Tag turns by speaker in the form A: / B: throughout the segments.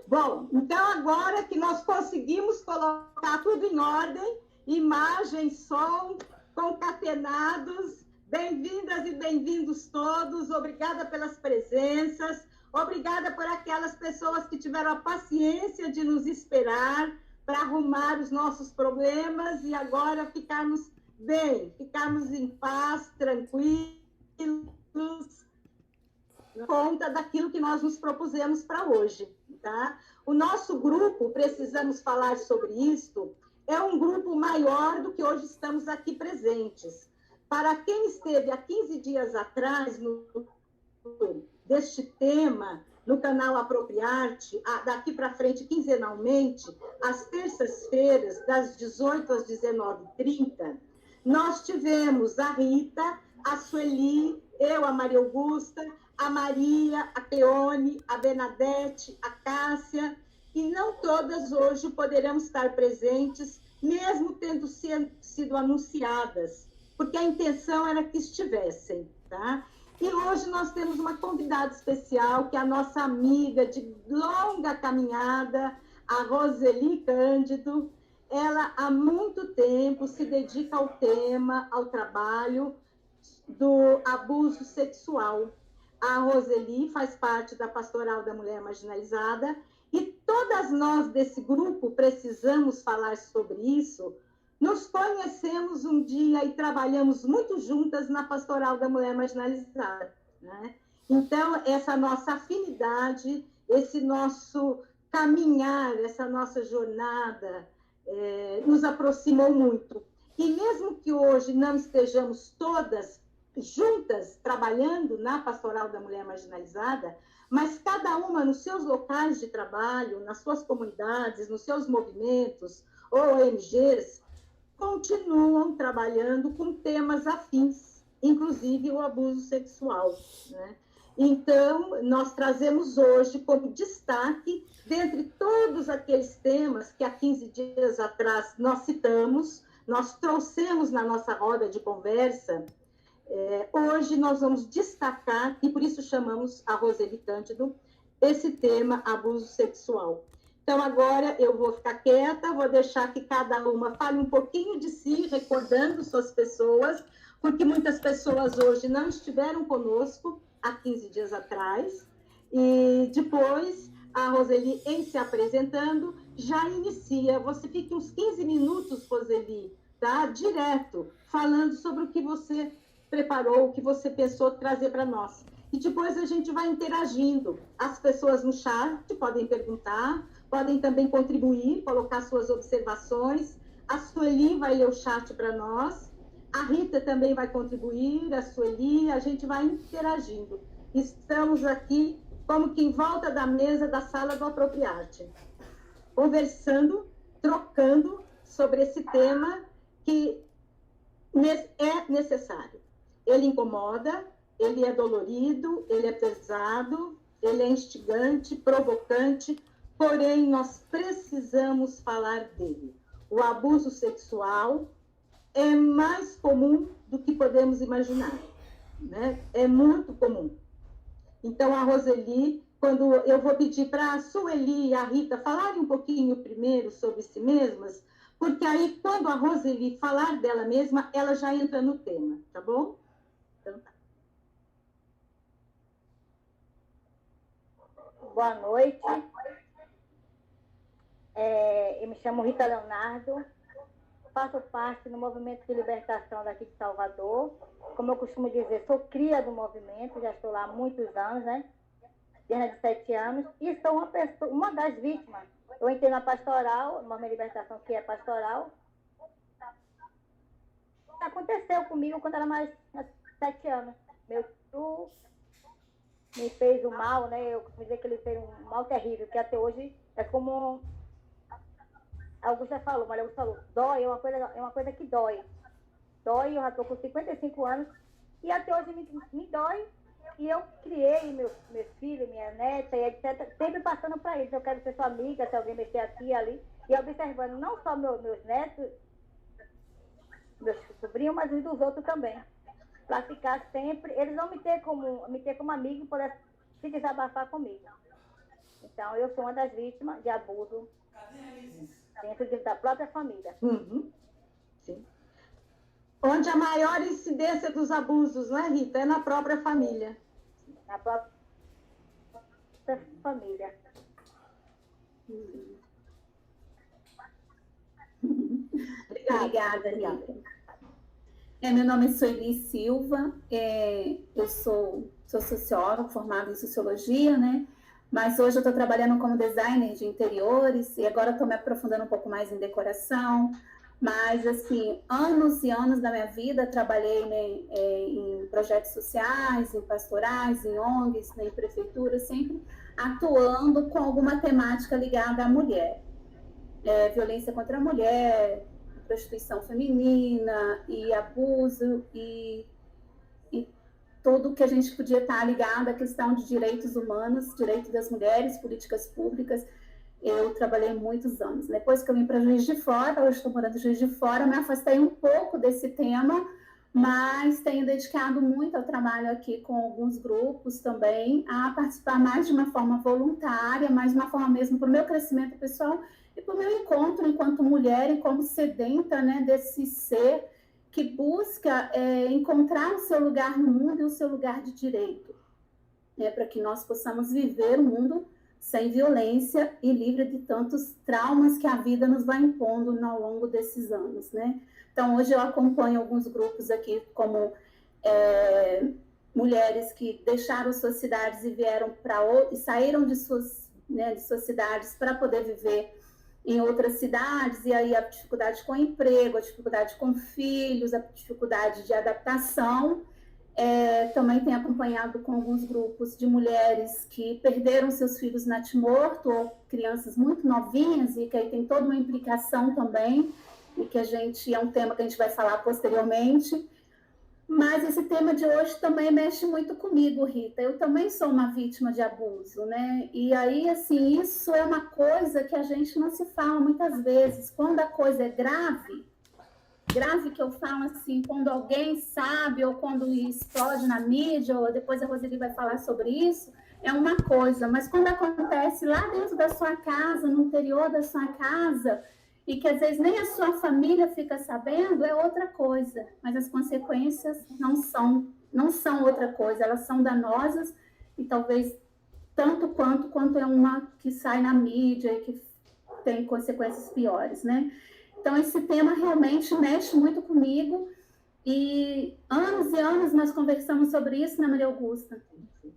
A: Bom, então agora que nós conseguimos colocar tudo em ordem, imagem, som, concatenados, bem-vindas e bem-vindos todos, obrigada pelas presenças, obrigada por aquelas pessoas que tiveram a paciência de nos esperar para arrumar os nossos problemas e agora ficarmos bem, ficarmos em paz, tranquilos, conta daquilo que nós nos propusemos para hoje, tá? O nosso grupo, precisamos falar sobre isso, é um grupo maior do que hoje estamos aqui presentes. Para quem esteve há 15 dias atrás deste tema, no canal Apropriarte, daqui para frente, quinzenalmente, às terças-feiras, das 18 às 19h30, nós tivemos a Rita, a Sueli, eu, a Maria Augusta, a Maria, a Cleone, a Bernadette, a Cássia, e não todas hoje poderão estar presentes, mesmo tendo sido anunciadas, porque a intenção era que estivessem, tá? E hoje nós temos uma convidada especial, que é a nossa amiga de longa caminhada, a Roseli Cândido. Ela, há muito tempo, se dedica ao tema, ao trabalho do abuso sexual. A Roseli faz parte da Pastoral da Mulher Marginalizada e todas nós desse grupo precisamos falar sobre isso. Nos conhecemos um dia e trabalhamos muito juntas na Pastoral da Mulher Marginalizada, né? Então, essa nossa afinidade, esse nosso caminhar, essa nossa jornada nos aproximou muito. E mesmo que hoje não estejamos todas juntas trabalhando na Pastoral da Mulher Marginalizada, mas cada uma nos seus locais de trabalho, nas suas comunidades, nos seus movimentos ou ONGs, continuam trabalhando com temas afins, inclusive o abuso sexual, né? Então, nós trazemos hoje como destaque, dentre todos aqueles temas que há 15 dias atrás nós citamos, nós trouxemos na nossa roda de conversa, hoje nós vamos destacar, e por isso chamamos a Roseli Cândido, esse tema, abuso sexual. Então, agora eu vou ficar quieta, vou deixar que cada uma fale um pouquinho de si, recordando suas pessoas, porque muitas pessoas hoje não estiveram conosco há 15 dias atrás, e depois a Roseli, em se apresentando, já inicia. Você fica uns 15 minutos, Roseli, tá? Direto, falando sobre o que você preparou, o que você pensou trazer para nós. E depois a gente vai interagindo. As pessoas no chat podem perguntar, podem também contribuir, colocar suas observações. A Sueli vai ler o chat para nós. A Rita também vai contribuir, a Sueli, a gente vai interagindo. Estamos aqui como que em volta da mesa da sala do Apropriarte, conversando, trocando sobre esse tema que é necessário. Ele incomoda, ele é dolorido, ele é pesado, ele é instigante, provocante, porém nós precisamos falar dele. O abuso sexual é mais comum do que podemos imaginar, né? É muito comum. Então, a Roseli, quando eu vou pedir para a Sueli e a Rita falarem um pouquinho primeiro sobre si mesmas, porque aí, quando a Roseli falar dela mesma, ela já entra no tema, tá bom? Então, tá.
B: Boa noite. Eu me chamo Rita Leonardo, faço parte do movimento de libertação daqui de Salvador. Como eu costumo dizer, sou cria do movimento, já estou lá há muitos anos, né? Desde 7 anos, e sou uma das vítimas. Eu entrei na pastoral, no movimento de libertação, que é pastoral. Aconteceu comigo quando era mais 7 anos. Meu tio me fez o mal, né? Eu costumo dizer que ele fez um mal terrível, que até hoje é como a Augusta falou, Maria Augusta falou, dói, é uma coisa que dói. Dói, eu já estou com 55 anos, e até hoje me dói, e eu criei meus filhos, minha neta, e etc., sempre passando para eles. Eu quero ser sua amiga, se alguém mexer aqui e ali, e observando não só meus netos, meus sobrinhos, mas os dos outros também. Para ficar sempre, eles não me ter como amigo e poder se desabafar comigo. Então, eu sou uma das vítimas de abuso dentro da própria família.
A: Uhum. Sim. Onde a maior incidência dos abusos, não é, Rita? É na própria família.
B: Na própria família.
C: Obrigada, Rita. Meu nome é Sueli Silva, eu sou socióloga, formada em sociologia, né? Mas hoje eu estou trabalhando como designer de interiores e agora estou me aprofundando um pouco mais em decoração. Mas, assim, anos e anos da minha vida trabalhei, né, em projetos sociais, em pastorais, em ONGs, né, em prefeitura, sempre atuando com alguma temática ligada à mulher. Violência contra a mulher, prostituição feminina e abuso e tudo que a gente podia estar ligado à questão de direitos humanos, direitos das mulheres, políticas públicas. Eu trabalhei muitos anos. Depois que eu vim para Juiz de Fora, hoje estou morando em Juiz de Fora, me afastei um pouco desse tema, mas tenho dedicado muito ao trabalho aqui com alguns grupos também, a participar mais de uma forma voluntária, mais de uma forma mesmo para o meu crescimento pessoal e para o meu encontro enquanto mulher e como sedenta, né, desse ser que busca encontrar o seu lugar no mundo e o seu lugar de direito, né, para que nós possamos viver um mundo sem violência e livre de tantos traumas que a vida nos vai impondo ao longo desses anos, né? Então, hoje eu acompanho alguns grupos aqui, como mulheres que deixaram suas cidades e vieram e saíram de suas cidades para poder viver em outras cidades, e aí a dificuldade com emprego, a dificuldade com filhos, a dificuldade de adaptação. Também tenho acompanhado com alguns grupos de mulheres que perderam seus filhos natimorto, ou crianças muito novinhas, e que aí tem toda uma implicação também, e que é um tema que a gente vai falar posteriormente. Mas esse tema de hoje também mexe muito comigo, Rita. Eu também sou uma vítima de abuso, né? E aí, assim, isso é uma coisa que a gente não se fala muitas vezes. Quando a coisa é grave que eu falo assim, quando alguém sabe, ou quando explode na mídia, ou depois a Roseli vai falar sobre isso, é uma coisa. Mas quando acontece lá dentro da sua casa, no interior da sua casa, e que às vezes nem a sua família fica sabendo, é outra coisa. Mas as consequências não são outra coisa, elas são danosas e talvez tanto quanto é uma que sai na mídia e que tem consequências piores, né? Então, esse tema realmente mexe muito comigo e anos nós conversamos sobre isso, né, Maria Augusta?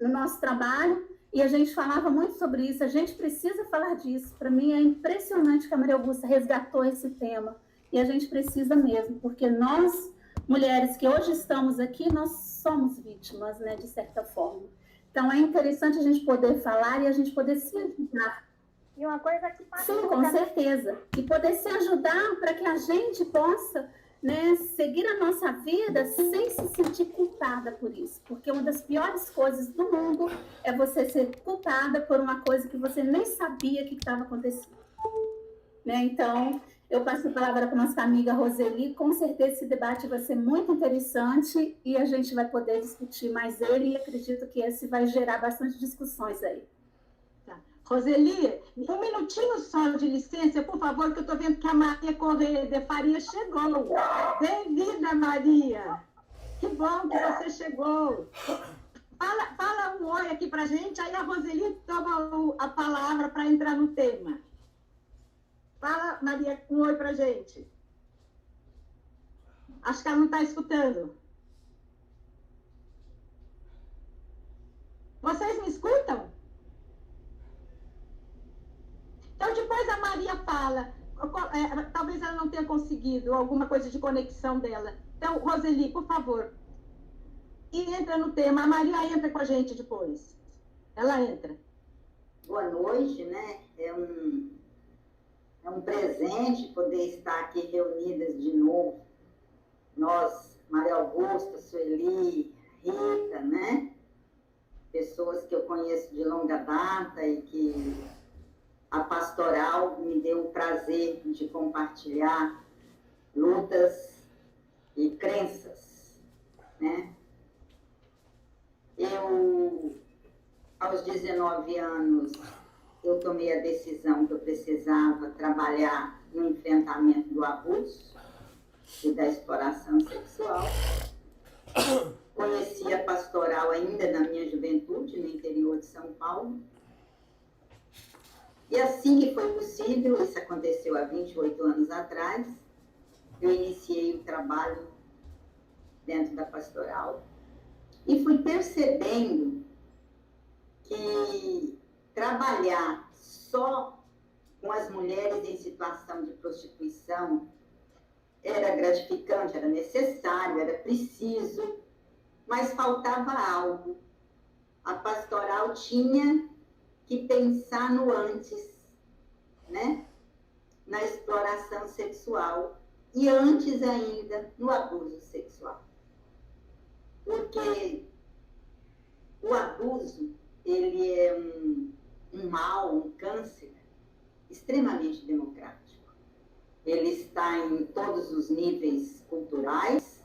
C: No nosso trabalho, e a gente falava muito sobre isso, a gente precisa falar disso. Para mim é impressionante que a Maria Augusta resgatou esse tema, e a gente precisa mesmo, porque nós, mulheres que hoje estamos aqui, nós somos vítimas, né, de certa forma. Então é interessante a gente poder falar e a gente poder se ajudar.
B: E uma coisa que
C: sim, com certeza. E poder se ajudar para que a gente possa, né, seguir a nossa vida sem se sentir culpada por isso. Porque uma das piores coisas do mundo é você ser culpada por uma coisa que você nem sabia que estava acontecendo. Né? Então, eu passo a palavra para a nossa amiga Roseli. Com certeza esse debate vai ser muito interessante e a gente vai poder discutir mais ele, e acredito que esse vai gerar bastante discussões aí.
A: Roseli, um minutinho só de licença, por favor, que eu estou vendo que a Maria Correia de Faria chegou. Bem-vinda, Maria. Que bom que você chegou. Fala um oi aqui para a gente, aí a Roseli toma a palavra para entrar no tema. Fala, Maria, um oi para a gente. Acho que ela não está escutando. Vocês me escutam? Então, depois a Maria fala, talvez ela não tenha conseguido alguma coisa de conexão dela. Então, Roseli, por favor, e entra no tema. A Maria entra com a gente depois. Ela entra.
D: Boa noite, né? É um presente poder estar aqui reunidas de novo. Nós, Maria Augusta, Sueli, Rita, né? Pessoas que eu conheço de longa data e que a pastoral me deu o prazer de compartilhar lutas e crenças, né? Eu, aos 19 anos, eu tomei a decisão que eu precisava trabalhar no enfrentamento do abuso e da exploração sexual. Conheci a pastoral ainda na minha juventude, no interior de São Paulo. E assim que foi possível, isso aconteceu há 28 anos atrás, eu iniciei o trabalho dentro da pastoral e fui percebendo que trabalhar só com as mulheres em situação de prostituição era gratificante, era necessário, era preciso, mas faltava algo. A pastoral tinha que pensar no antes, né? Na exploração sexual e antes ainda no abuso sexual. Porque o abuso, ele é um mal, um câncer extremamente democrático. Ele está em todos os níveis culturais,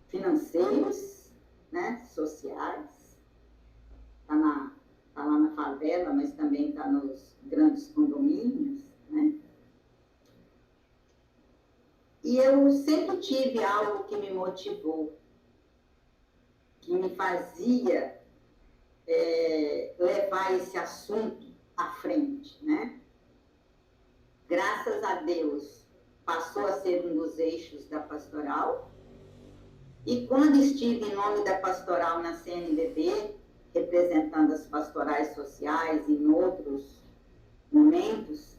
D: financeiros, né, sociais. Está lá na favela, mas também está nos grandes condomínios, né? E eu sempre tive algo que me motivou, que me fazia levar esse assunto à frente, né? Graças a Deus, passou a ser um dos eixos da pastoral. E quando estive em nome da pastoral na CNBB, representando as pastorais sociais em outros momentos,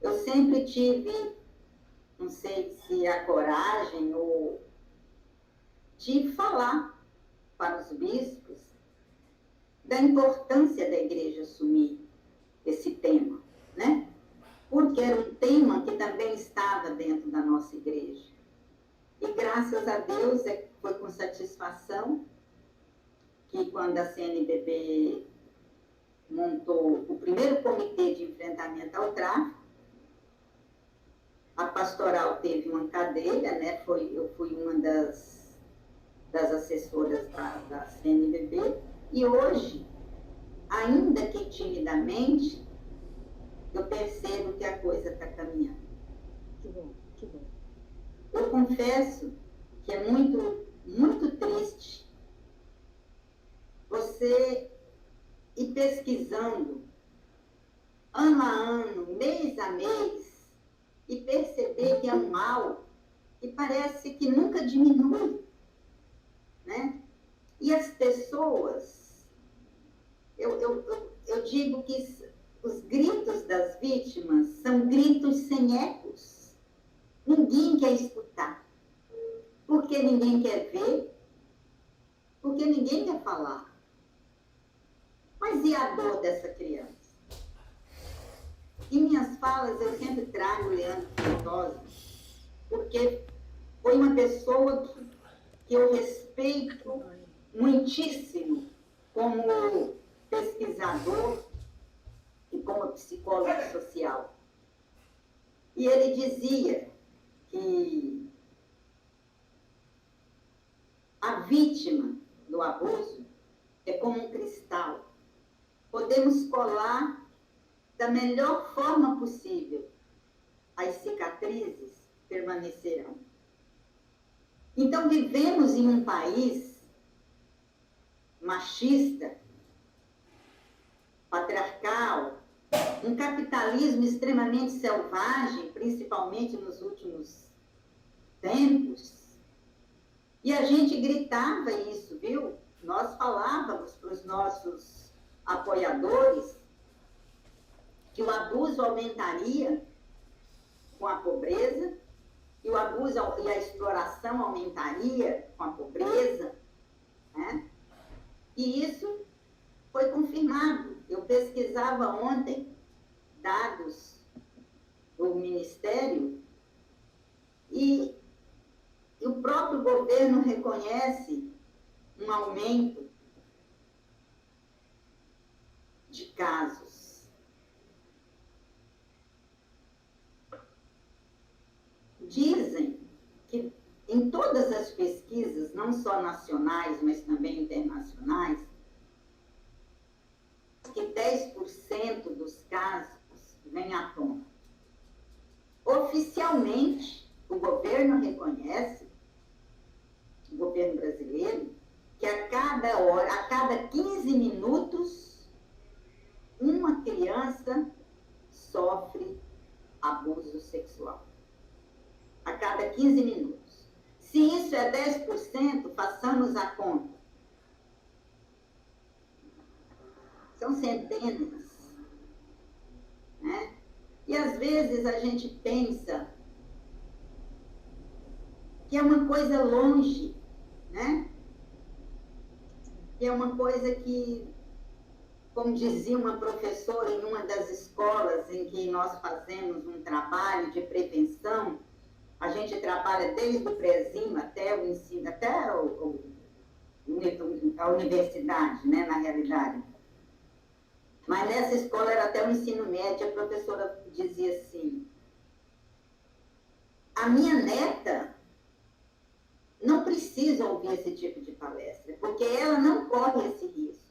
D: eu sempre tive, não sei se a coragem ou de falar para os bispos da importância da igreja assumir esse tema, né? Porque era um tema que também estava dentro da nossa igreja. E graças a Deus foi com satisfação que quando a CNBB montou o primeiro comitê de enfrentamento ao tráfico, a pastoral teve uma cadeira, né? Eu fui uma das assessoras da CNBB, e hoje, ainda que timidamente, eu percebo que a coisa está caminhando.
B: Que bom, que bom.
D: Eu confesso que é muito, muito triste você ir pesquisando ano a ano, mês a mês, e perceber que é um mal que parece que nunca diminui, né? E as pessoas, eu digo que os gritos das vítimas são gritos sem ecos. Ninguém quer escutar, porque ninguém quer ver, porque ninguém quer falar. Mas e a dor dessa criança? Em minhas falas eu sempre trago o Leandro Feitosa, porque foi uma pessoa que eu respeito muitíssimo como pesquisador e como psicólogo social. E ele dizia que a vítima do abuso é como um cristal. Podemos colar da melhor forma possível. As cicatrizes permanecerão. Então, vivemos em um país machista, patriarcal, um capitalismo extremamente selvagem, principalmente nos últimos tempos. E a gente gritava isso, viu? Nós falávamos para os nossos apoiadores que o abuso aumentaria com a pobreza, e o abuso e a exploração aumentaria com a pobreza, né? E isso foi confirmado. Eu pesquisava ontem dados do Ministério e o próprio governo reconhece um aumento de casos. Dizem que em todas as pesquisas, não só nacionais, mas também internacionais, que 10% dos casos vem à tona. Oficialmente, o governo reconhece, o governo brasileiro, que a cada 15 minutos, uma criança sofre abuso sexual. A cada 15 minutos. Se isso é 10%, façamos a conta. São centenas. Né? E às vezes a gente pensa que é uma coisa longe, né? Que é uma coisa que, como dizia uma professora em uma das escolas em que nós fazemos um trabalho de prevenção, a gente trabalha desde o prézinho até o ensino, até a universidade, né, na realidade. Mas nessa escola era até o ensino médio, a professora dizia assim, a minha neta não precisa ouvir esse tipo de palestra, porque ela não corre esse risco.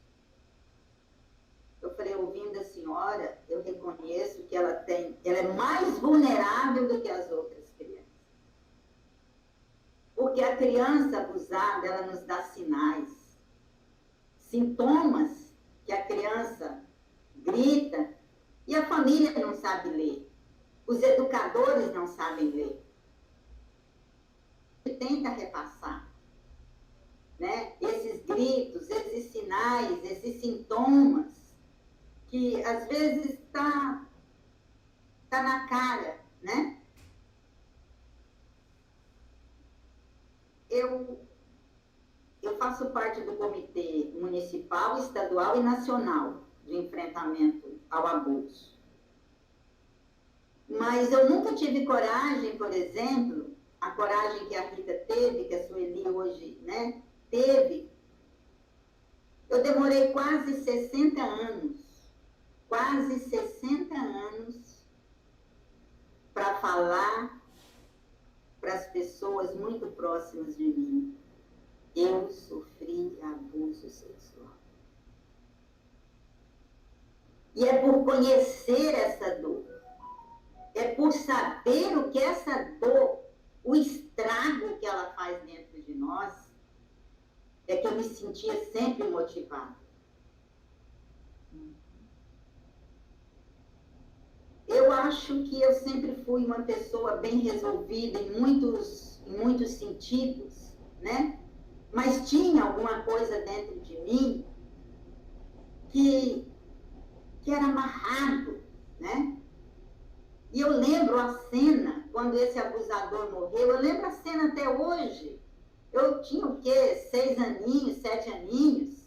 D: Eu falei, ouvindo a senhora, eu reconheço que ela é mais vulnerável do que as outras crianças. Porque a criança abusada, ela nos dá sinais, sintomas que a criança grita e a família não sabe ler. Os educadores não sabem ler. Tenta repassar, né? Esses gritos, esses sinais, esses sintomas, que às vezes está na cara, né? Eu faço parte do Comitê Municipal, Estadual e Nacional de Enfrentamento ao Abuso. Mas eu nunca tive coragem, por exemplo, a coragem que a Rita teve, que a Sueli hoje, né, teve. Eu demorei quase 60 anos para falar para as pessoas muito próximas de mim. Eu sofri abuso sexual. E é por conhecer essa dor, é por saber o que essa dor, o estrago que ela faz dentro de nós, é que eu me sentia sempre motivada. Eu acho que eu sempre fui uma pessoa bem resolvida em muitos sentidos, né? Mas tinha alguma coisa dentro de mim que era amarrado, né? E eu lembro a cena, quando esse abusador morreu, eu lembro a cena até hoje. Eu tinha o quê? 6 aninhos, 7 aninhos.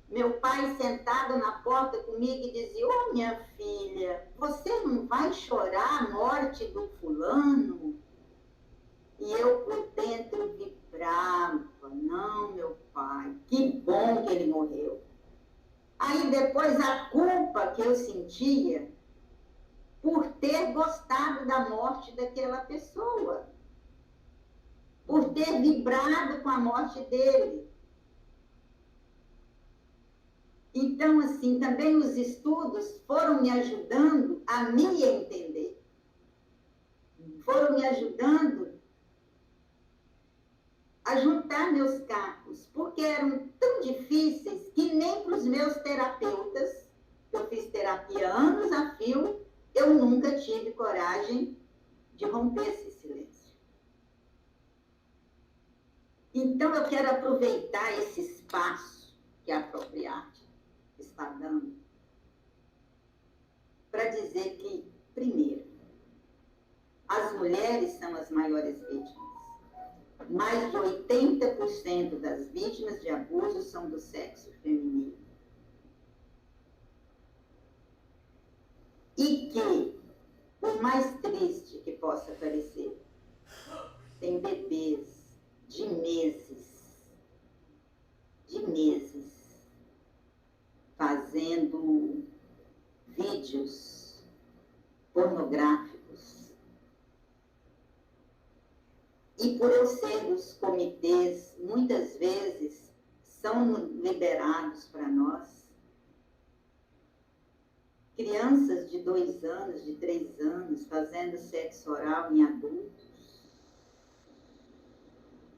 D: Meu pai sentado na porta comigo e dizia, ô minha filha, você não vai chorar a morte do fulano? E eu por dentro vibrava, não, meu pai, que bom que ele morreu. Aí depois a culpa que eu sentia por ter gostado da morte daquela pessoa, por ter vibrado com a morte dele. Então, assim, também os estudos foram me ajudando a me entender. Foram me ajudando a juntar meus cacos, porque eram tão difíceis que nem para os meus terapeutas, eu fiz terapia anos a fio, eu nunca tive coragem de romper esse silêncio. Então, eu quero aproveitar esse espaço que a Apropriarte está dando para dizer que, primeiro, as mulheres são as maiores vítimas. Mais de 80% das vítimas de abuso são do sexo feminino. E que, por mais triste que possa parecer, tem bebês de meses, fazendo vídeos pornográficos. E por eu ser dos comitês, muitas vezes são liberados para nós. crianças de 2 anos, de 3 anos, fazendo sexo oral em adultos.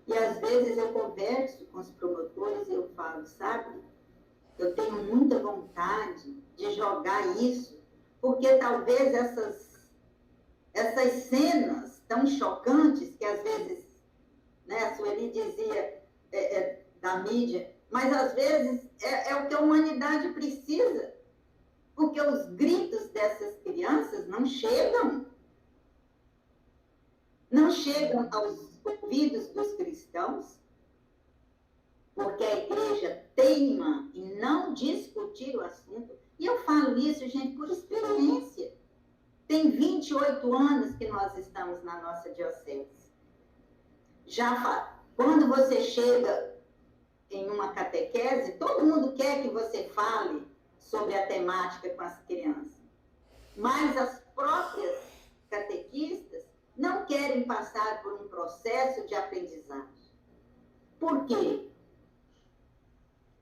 D: E às vezes eu converso com os promotores e eu falo, sabe, eu tenho muita vontade de jogar isso, porque talvez essas cenas tão chocantes, que às vezes, né, a Sueli dizia da mídia, mas às vezes é o que a humanidade precisa, porque os gritos dessas crianças não chegam aos ouvidos dos cristãos, porque a igreja teima em não discutir o assunto. E eu falo isso, gente, por experiência. Tem 28 anos que nós estamos na nossa diocese. Quando você chega em uma catequese, todo mundo quer que você fale sobre a temática com as crianças. Mas as próprias catequistas não querem passar por um processo de aprendizagem. Por quê?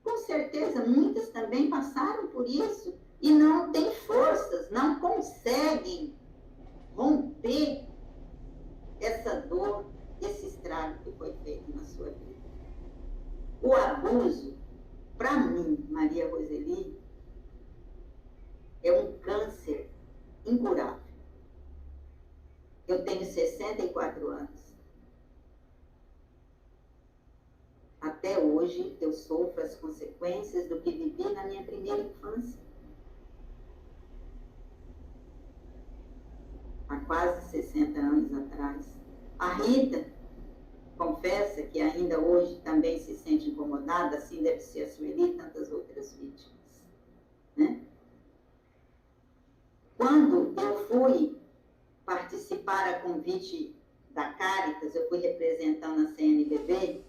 D: Com certeza, muitas também passaram por isso e não têm forças, não conseguem romper essa dor, esse estrago que foi feito na sua vida. O abuso, para mim, Maria Roseli, é um câncer incurável. Eu tenho 64 anos. Até hoje, eu sofro as consequências do que vivi na minha primeira infância. Há quase 60 anos atrás. A Rita confessa que ainda hoje também se sente incomodada, assim deve ser a Sueli e tantas outras vítimas. Né? Quando eu fui participar a convite da Caritas, eu fui representando a CNBB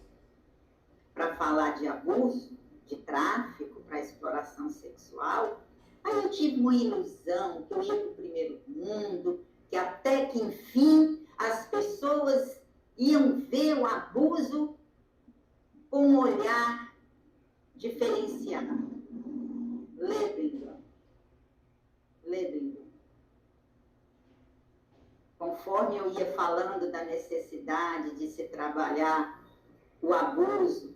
D: para falar de abuso, de tráfico, para exploração sexual. Aí eu tive uma ilusão que eu ia para o primeiro mundo, que até que, enfim, as pessoas iam ver o abuso com um olhar diferenciado. Ledwin. Conforme eu ia falando da necessidade de se trabalhar o abuso,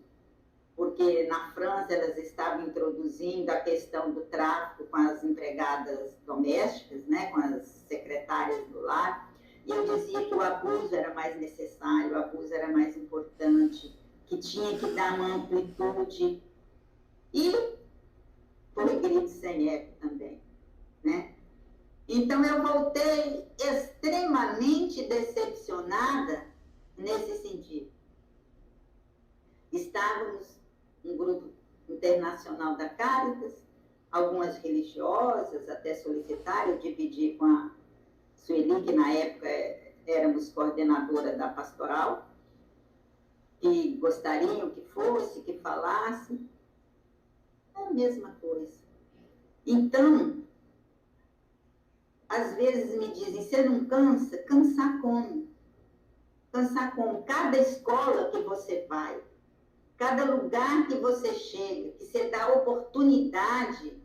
D: porque na França elas estavam introduzindo a questão do tráfico com as empregadas domésticas, né, com as secretárias do lar, e eu dizia que o abuso era mais necessário, o abuso era mais importante, que tinha que dar uma amplitude, e foi grito sem eco também, né? Então eu voltei extremamente decepcionada nesse sentido. Estávamos um grupo internacional da Caritas, algumas religiosas até solicitaram, eu dividi com a Sueli, que na época éramos coordenadora da pastoral, que gostariam que fosse, que falasse. É a mesma coisa. Então, às vezes me dizem, você não cansa? Cansar como? Cansar como? Cada escola que você vai, cada lugar que você chega, que você dá oportunidade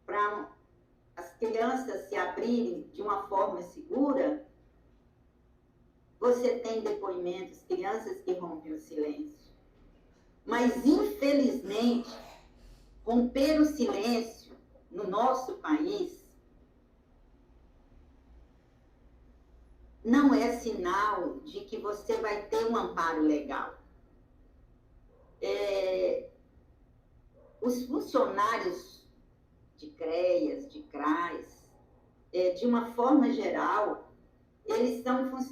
D: para as crianças se abrirem de uma forma segura, você tem depoimentos, crianças que rompem o silêncio. Mas, infelizmente, romper o silêncio no nosso país não é sinal de que você vai ter um amparo legal. Os funcionários de CREAS, de CRAS, de uma forma geral, eles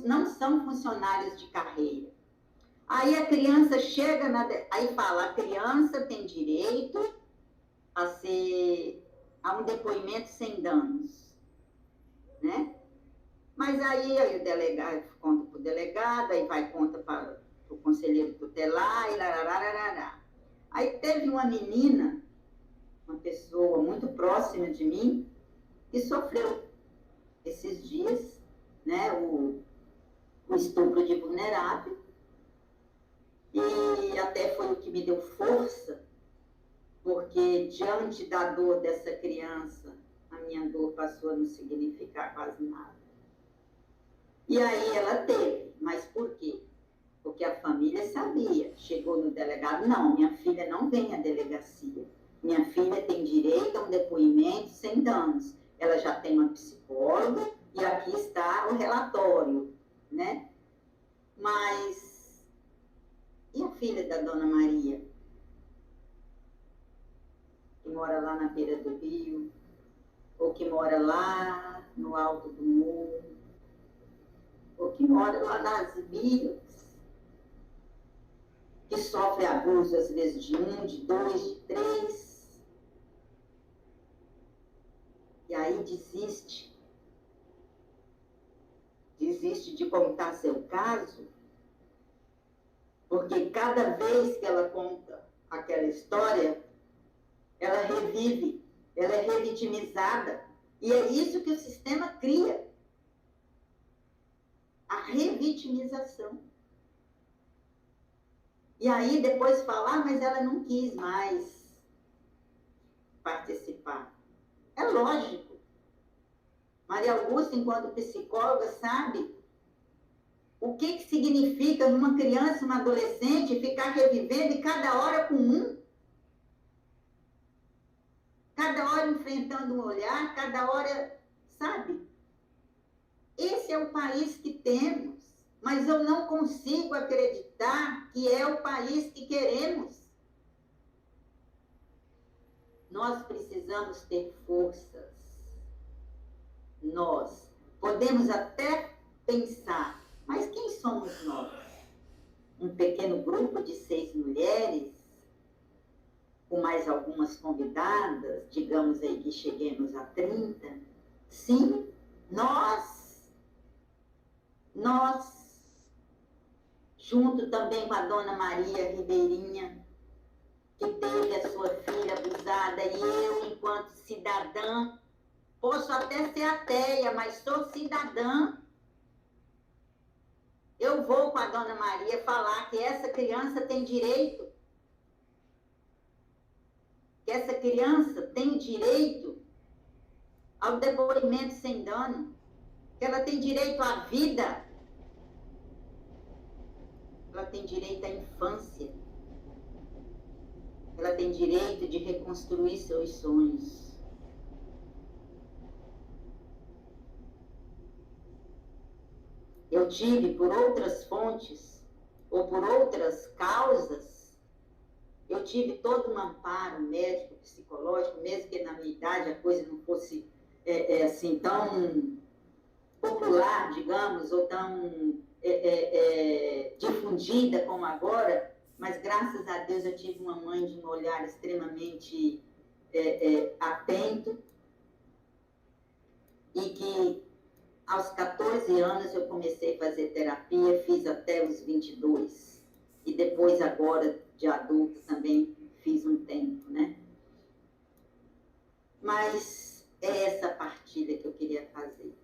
D: não são funcionários de carreira. Aí a criança chega, aí fala, a criança tem direito a um depoimento sem danos, né? Mas aí o delegado conta para o delegado, aí vai conta para o conselheiro tutelar, e larararará. Aí teve uma menina, uma pessoa muito próxima de mim, que sofreu esses dias, né, o estupro de vulnerável, e até foi o que me deu força, porque diante da dor dessa criança, a passou a não significar quase nada. E aí ela teve, mas por quê? Porque a família sabia. Chegou no delegado, não, minha filha não vem à delegacia. Minha filha tem direito a um depoimento sem danos. Ela já tem uma psicóloga e aqui está o relatório, né? Mas e a filha da Dona Maria? Que mora lá na beira do rio, ou que mora lá no alto do morro, ou que mora lá nas vilas, que sofre abuso, às vezes, de 1, de 2, de 3. E aí desiste. Desiste de contar seu caso, porque cada vez que ela conta aquela história, ela revive, ela é revitimizada. E é isso que o sistema cria. A revitimização. E aí depois falar, mas ela não quis mais participar. É lógico. Maria Augusta, enquanto psicóloga, sabe o que significa numa criança, uma adolescente, ficar revivendo e cada hora com um. Cada hora enfrentando um olhar, cada hora, sabe? Esse é o país que temos, mas eu não consigo acreditar que é o país que queremos. Nós precisamos ter forças. Nós podemos até pensar, mas quem somos nós? Um pequeno grupo de 6 mulheres, com mais algumas convidadas, digamos aí que cheguemos a 30. Sim, nós, junto também com a Dona Maria Ribeirinha, que teve a sua filha abusada, e eu, enquanto cidadã, posso até ser ateia, mas sou cidadã. Eu vou com a Dona Maria falar que essa criança tem direito, que essa criança tem direito ao depoimento sem dano, que ela tem direito à vida, ela tem direito à infância, ela tem direito de reconstruir seus sonhos. Eu tive, por outras fontes, ou por outras causas, eu tive todo um amparo médico, psicológico, mesmo que na minha idade a coisa não fosse assim tão popular, digamos, ou tão difundida como agora, mas graças a Deus eu tive uma mãe de um olhar extremamente atento e que aos 14 anos eu comecei a fazer terapia, fiz até os 22 e depois agora de adulta também fiz um tempo, né? Mas é essa partilha que eu queria fazer.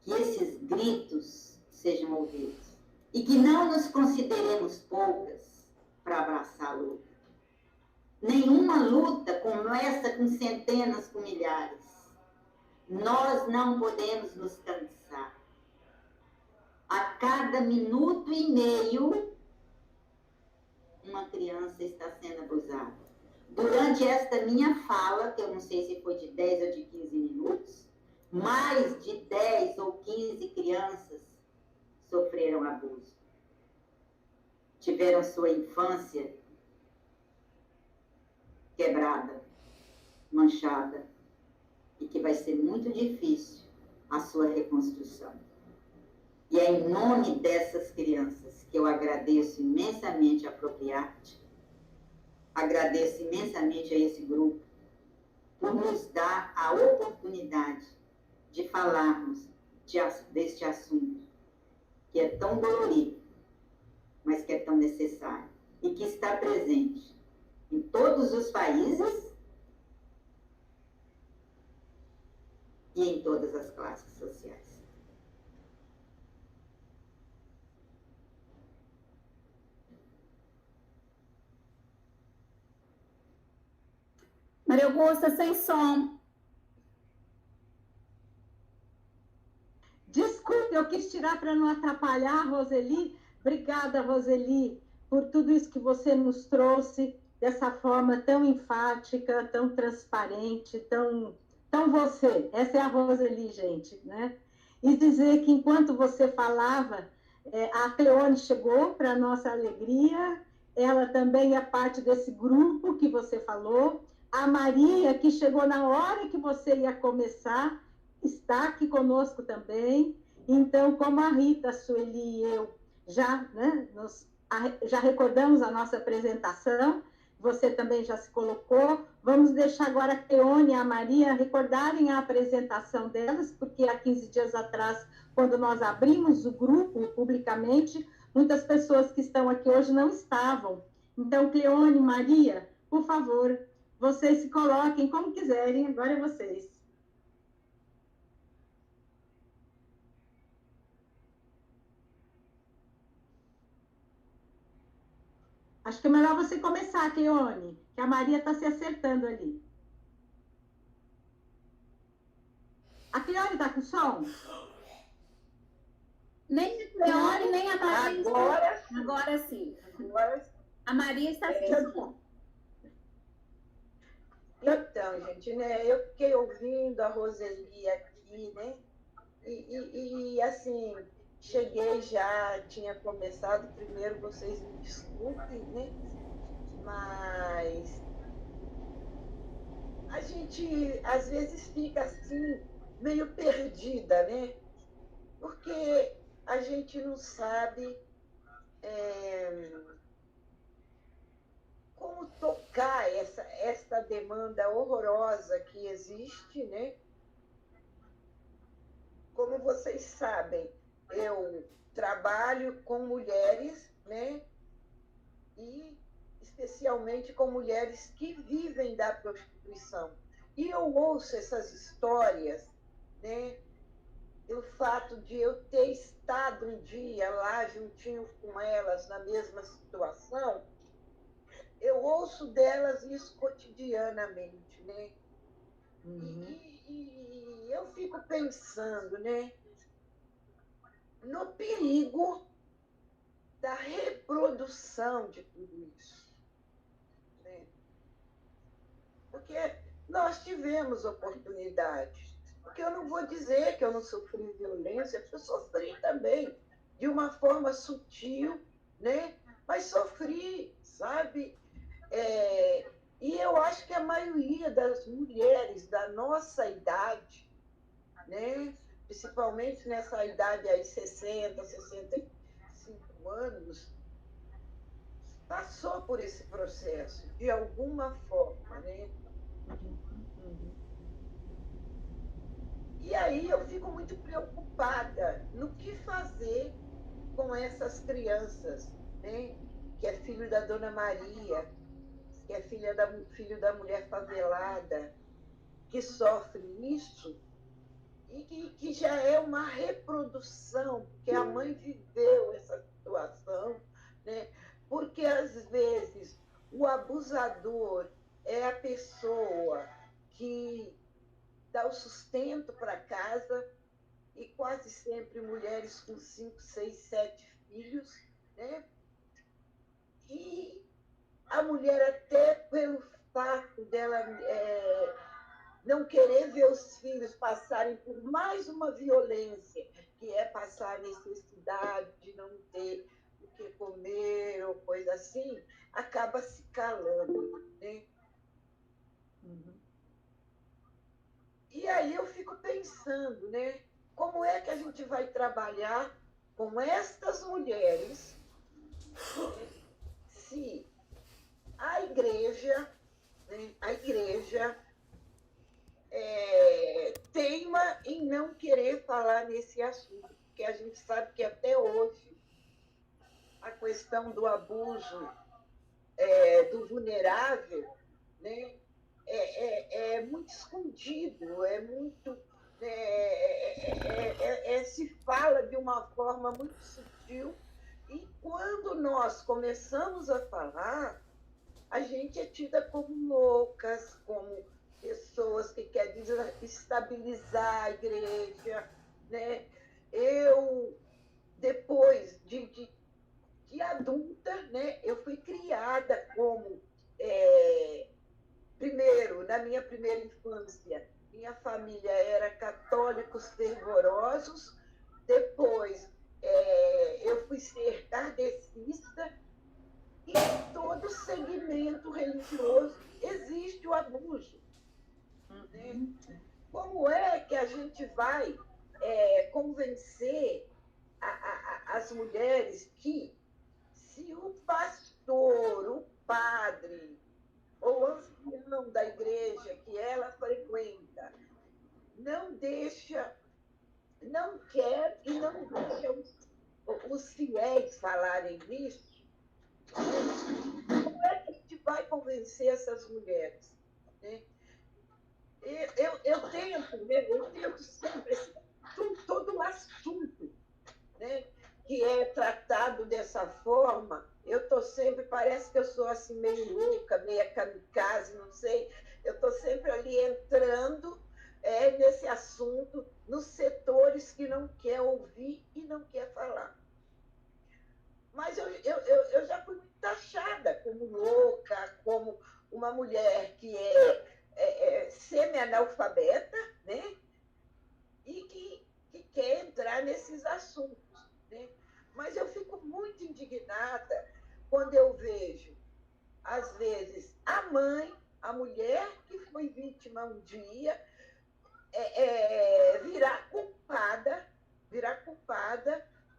D: Que esses gritos sejam ouvidos. E que não nos consideremos poucas para abraçar a luta. Nenhuma luta como essa com centenas, com milhares. Nós não podemos nos cansar. A cada minuto e meio, uma criança está sendo abusada. Durante esta minha fala, que eu não sei se foi de 10 ou de 15 minutos, mais de 10 ou 15 crianças sofreram abuso. Tiveram sua infância quebrada, manchada, e que vai ser muito difícil a sua reconstrução. E é em nome dessas crianças que eu agradeço imensamente a Propriarte, agradeço imensamente a esse grupo por nos dar a oportunidade de falarmos deste assunto, que é tão dolorido, mas que é tão necessário, e que está presente em todos os países e em todas as classes sociais.
C: Maria Augusta, sem som.
A: eu quis tirar para não atrapalhar a Roseli. Obrigada, Roseli, por tudo isso que você nos trouxe dessa forma tão enfática, tão transparente, tão você. Essa é a Roseli, gente, né? E dizer que enquanto você falava, a Cleone chegou, para nossa alegria, ela também é parte desse grupo que você falou. A Maria, que chegou na hora que você ia começar, está aqui conosco também. Então, como a Rita, a Sueli e eu já recordamos a nossa apresentação, você também já se colocou. Vamos deixar agora a Cleone e a Maria recordarem a apresentação delas, porque há 15 dias atrás, quando nós abrimos o grupo publicamente, muitas pessoas que estão aqui hoje não estavam. Então, Cleone, Maria, por favor, vocês se coloquem como quiserem, agora é vocês. Acho que é melhor você começar, Cleone, que a Maria está se acertando ali. A Cleone está com som?
C: Nem a Cleone, nem a Maria. Agora sim. A Maria está assistindo.
E: Então, gente, né, eu fiquei ouvindo a Roseli aqui, né, e assim, cheguei já, tinha começado, primeiro vocês me desculpem, né, mas a gente às vezes fica assim, meio perdida, né, porque a gente não sabe como tocar esta demanda horrorosa que existe, né? Como vocês sabem, eu trabalho com mulheres, né? E especialmente com mulheres que vivem da prostituição. E eu ouço essas histórias, né? O fato de eu ter estado um dia lá juntinho com elas na mesma situação, eu ouço delas isso cotidianamente, né? E eu fico pensando, né, no perigo da reprodução de tudo isso, né? Porque nós tivemos oportunidades. Porque eu não vou dizer que eu não sofri violência, porque eu sofri também, de uma forma sutil, né? Mas sofri, sabe? E eu acho que a maioria das mulheres da nossa idade, né, principalmente nessa idade aí, 60, 65 anos, passou por esse processo, de alguma forma, né? E aí eu fico muito preocupada no que fazer com essas crianças, né, que é filho da Dona Maria, que é filho da mulher favelada, que sofre isso, e que já é uma reprodução, porque a mãe viveu essa situação, né? Porque, às vezes, o abusador é a pessoa que dá o sustento para casa, e quase sempre mulheres com 5, 6, 7 filhos, né? E a mulher, até pelo fato dela não querer ver os filhos passarem por mais uma violência, que é passar necessidade de não ter o que comer ou coisa assim, acaba se calando, né? E aí eu fico pensando, né? Como é que a gente vai trabalhar com estas mulheres se a igreja, né, teima em não querer falar nesse assunto, porque a gente sabe que até hoje a questão do abuso do vulnerável, né, é muito escondido, é muito se fala de uma forma muito sutil, e quando nós começamos a falar, a gente é tida como loucas, como pessoas que querem desestabilizar a igreja, né? eu, depois de adulta, né, eu fui criada como, primeiro, na minha primeira infância, minha família era católicos fervorosos, depois eu fui ser kardecista, e em todo segmento religioso existe o abuso. Né? Como é que a gente vai convencer as mulheres que, se o pastor, o padre ou o ancião da igreja que ela frequenta não quer e não deixa os fiéis falarem nisso, como é que a gente vai convencer essas mulheres? Né? Eu tento sempre, todo o assunto, né, que é tratado dessa forma, eu estou sempre, parece que eu sou assim meio louca, meio kamikaze, não sei, eu estou sempre ali entrando nesse assunto, nos setores que não quer ouvir e não quer falar. Mas eu já fui muito taxada como louca, como uma mulher que é semi-analfabeta, né? E que quer entrar nesses assuntos. Né? Mas eu fico muito indignada quando eu vejo, às vezes, a mãe, a mulher que foi vítima um dia, virar culpada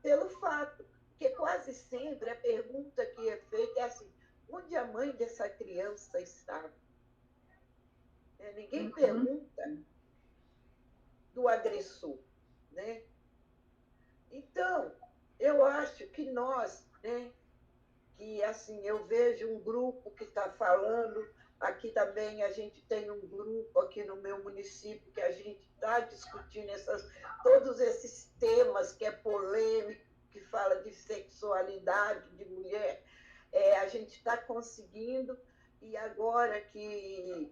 E: pelo fato. Porque quase sempre a pergunta que é feita é assim: onde a mãe dessa criança estava? Ninguém pergunta do agressor. Né? Então, eu acho que nós, né, que assim, eu vejo um grupo que está falando, aqui também a gente tem um grupo aqui no meu município que a gente está discutindo todos esses temas que é polêmico, que fala de sexualidade de mulher, a gente está conseguindo, e agora que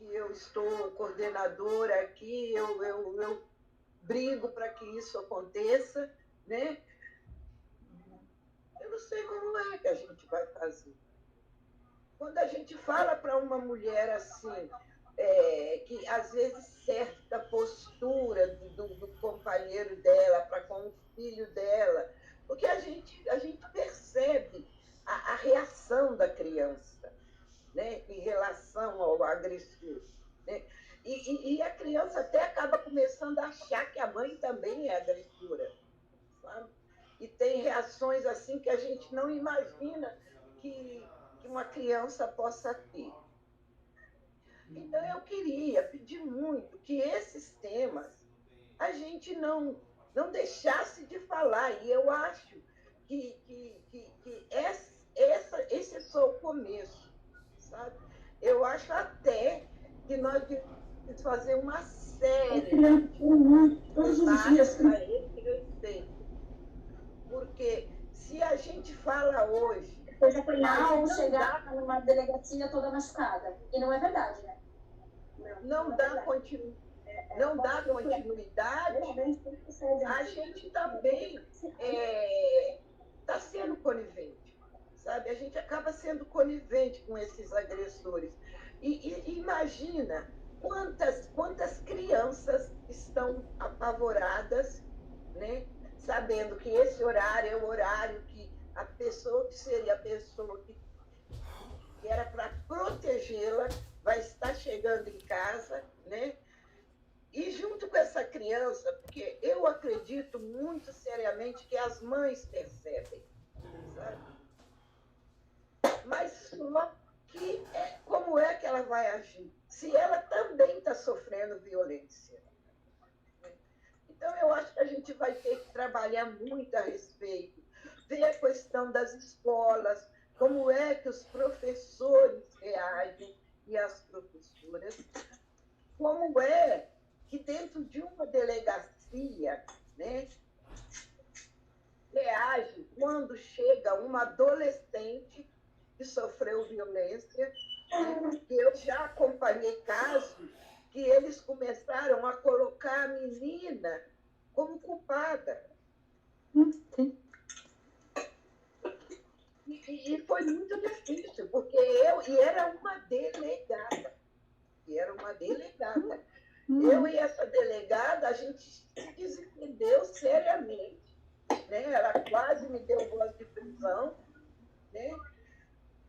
E: eu estou coordenadora aqui, eu brigo para que isso aconteça, né? Eu não sei como é que a gente vai fazer. Quando a gente fala para uma mulher assim, que às vezes certa postura do companheiro dela para com o filho dela, porque a gente percebe a reação da criança, né, em relação ao agressor. Né? E a criança até acaba começando a achar que a mãe também é agressora, sabe? E tem reações assim que a gente não imagina que uma criança possa ter. Então, eu queria pedir muito que esses temas a gente não deixasse de falar. E eu acho que esse é só o começo, sabe? Eu acho até que nós devemos fazer uma série
A: todos os dias
E: a esse respeito. Porque se a gente fala hoje...
F: Depois da final, chegar numa delegacia toda machucada. E não é verdade, né?
E: Não dá continuidade, a gente também está sendo conivente, sabe? A gente acaba sendo conivente com esses agressores. E imagina quantas crianças estão apavoradas, né? Sabendo que esse horário é o horário que a pessoa que seria a pessoa que era para protegê-la vai estar chegando em casa, né? E junto com essa criança, porque eu acredito muito seriamente que as mães percebem, sabe? Mas só que como é que ela vai agir? Se ela também está sofrendo violência. Então, eu acho que a gente vai ter que trabalhar muito a respeito, ver a questão das escolas, como é que os professores reagem e as professoras, como é que dentro de uma delegacia, né, reage quando chega uma adolescente que sofreu violência. Eu já acompanhei casos que eles começaram a colocar a menina como culpada.
A: Sim.
E: E foi muito difícil, porque e era uma delegada. Eu e essa delegada, a gente se desentendeu seriamente. Né? Ela quase me deu voz de prisão, né?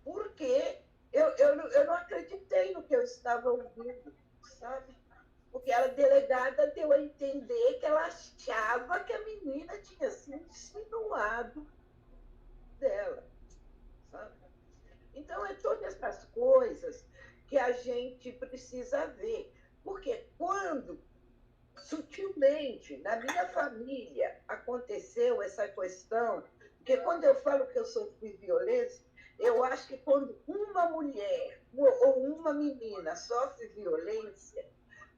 E: Porque eu não acreditei no que eu estava ouvindo, sabe? Porque a delegada deu a entender que ela achava que a menina tinha sido insinuado dela, sabe? Então, é todas essas coisas que a gente precisa ver. Porque quando, sutilmente, na minha família, aconteceu essa questão, porque quando eu falo que eu sofri violência, eu acho que quando uma mulher ou uma menina sofre violência,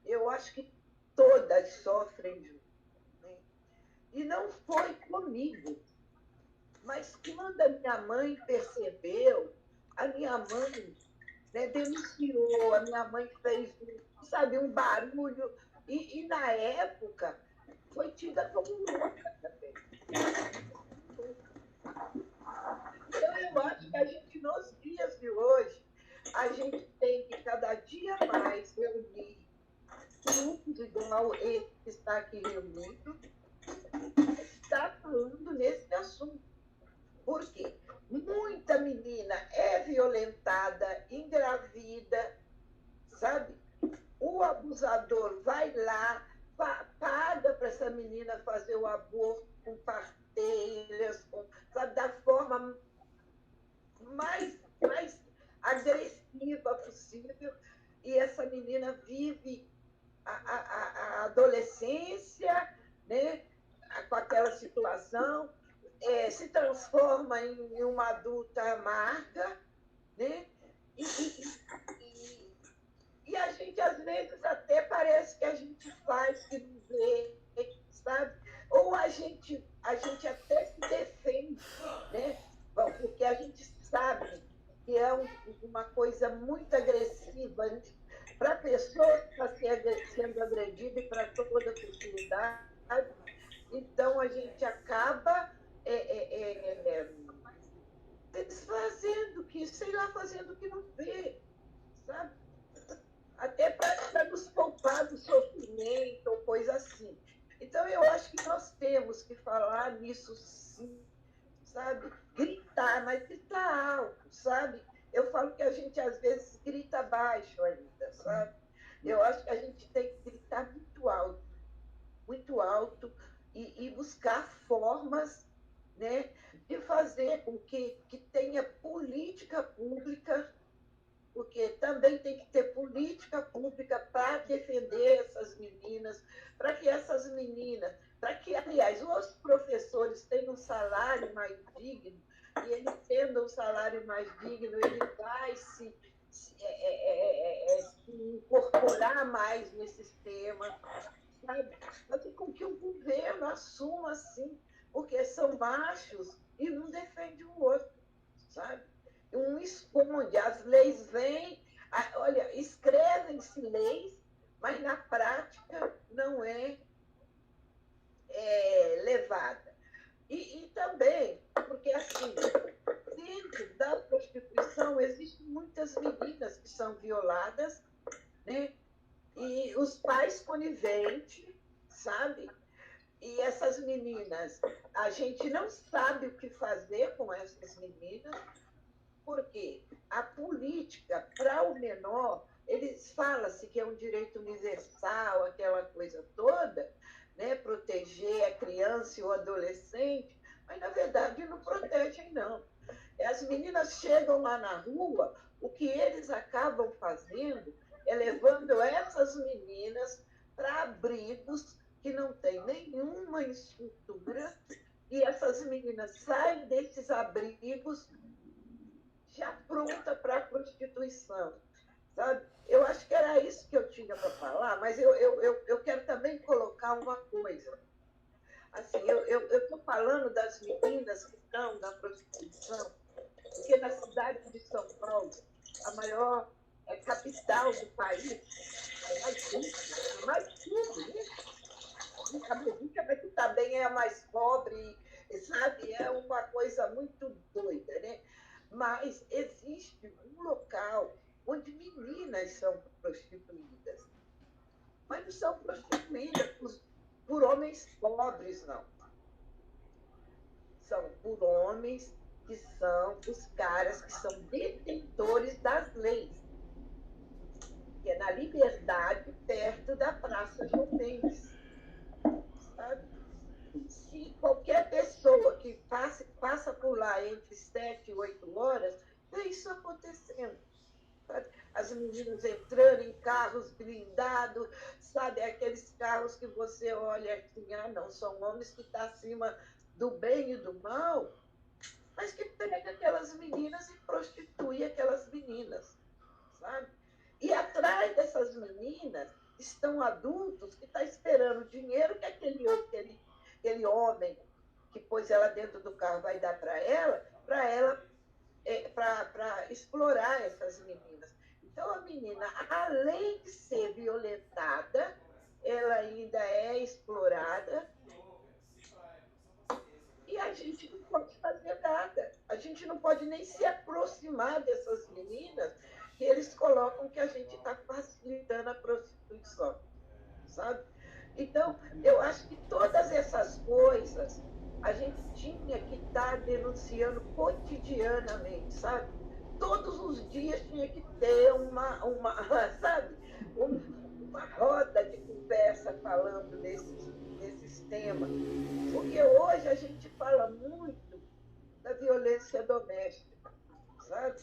E: eu acho que todas sofrem junto. Né? E não foi comigo. Mas quando a minha mãe percebeu, a minha mãe, né, denunciou, a minha mãe fez, sabe, um barulho, e na época foi tida como louca também. Então, eu acho que a gente, nos dias de hoje, a gente tem que cada dia mais reunir grupos igual esse que está aqui reunido, está falando nesse assunto. Por quê? Muita menina é violentada, engravida, sabe? O abusador vai lá, paga para essa menina fazer o aborto com parteiras, sabe? Da forma mais agressiva possível. E essa menina vive a adolescência, né? Com aquela situação, se transforma em uma adulta amarga, né? E a gente, às vezes, até parece que a gente faz que não vê, sabe? Ou a gente até se defende, né? Porque a gente sabe que é uma coisa muito agressiva para a pessoa que está sendo agredida e para toda a sociedade. Então, a gente acaba desfazendo, sei lá, fazendo que não vê, sabe? Até para nos poupar do sofrimento ou coisa assim. Então, eu acho que nós temos que falar nisso sim, sabe? Gritar, mas gritar alto, sabe? Eu falo que a gente, às vezes, grita baixo ainda, sabe? Eu acho que a gente tem que gritar muito alto, e buscar formas, né, de fazer com que tenha política pública, porque também tem que ter política pública para defender essas meninas, para que essas meninas, para que, aliás, os professores tenham um salário mais digno, e ele tendo um salário mais digno, ele vai se incorporar mais no sistema, sabe? Fazer com que o governo assuma assim, porque são machos e um defende o outro, sabe? Um esconde, as leis vêm, olha, escrevem-se leis, mas na prática não é levada. E também, porque assim, dentro da prostituição existem muitas meninas que são violadas, né? E os pais coniventes, sabe? E essas meninas, a gente não sabe o que fazer com essas meninas, porque a política, para o menor, eles falam-se que é um direito universal, aquela coisa toda, né? Proteger a criança e o adolescente, mas, na verdade, não protegem, não. As meninas chegam lá na rua, o que eles acabam fazendo é levando essas meninas para abrigos que não têm nenhuma estrutura, e essas meninas saem desses abrigos já pronta para a prostituição, sabe? Eu acho que era isso que eu tinha para falar, mas eu quero também colocar uma coisa. Assim, eu estou falando das meninas que estão na prostituição, porque na cidade de São Paulo, a maior capital do país, é mais tudo, né? rica, mas que também é a mais pobre, sabe? É uma coisa muito doida, né? Mas existe um local onde meninas são prostituídas, mas não são prostituídas por homens pobres, não. São por homens que são os caras que são detentores das leis, que é na Liberdade, perto da Praça João Mendes, sabe? Se qualquer pessoa que passa por lá entre 7 e 8 horas, é isso acontecendo. Sabe? As meninas entrando em carros blindados, sabe? Aqueles carros que você olha assim, ah, não, são homens que estão acima do bem e do mal, mas que pega aquelas meninas e prostitui aquelas meninas, sabe? E atrás dessas meninas estão adultos que estão esperando o dinheiro que aquele homem que pôs ela dentro do carro vai dar para ela para explorar essas meninas. Então, a menina, além de ser violentada, ela ainda é explorada e a gente não pode fazer nada. A gente não pode nem se aproximar dessas meninas que eles colocam que a gente está facilitando a prostituição, sabe? Então, eu acho que todas essas coisas a gente tinha que estar denunciando cotidianamente, sabe? Todos os dias tinha que ter sabe? Uma roda de conversa falando desses temas. Porque hoje a gente fala muito da violência doméstica, sabe?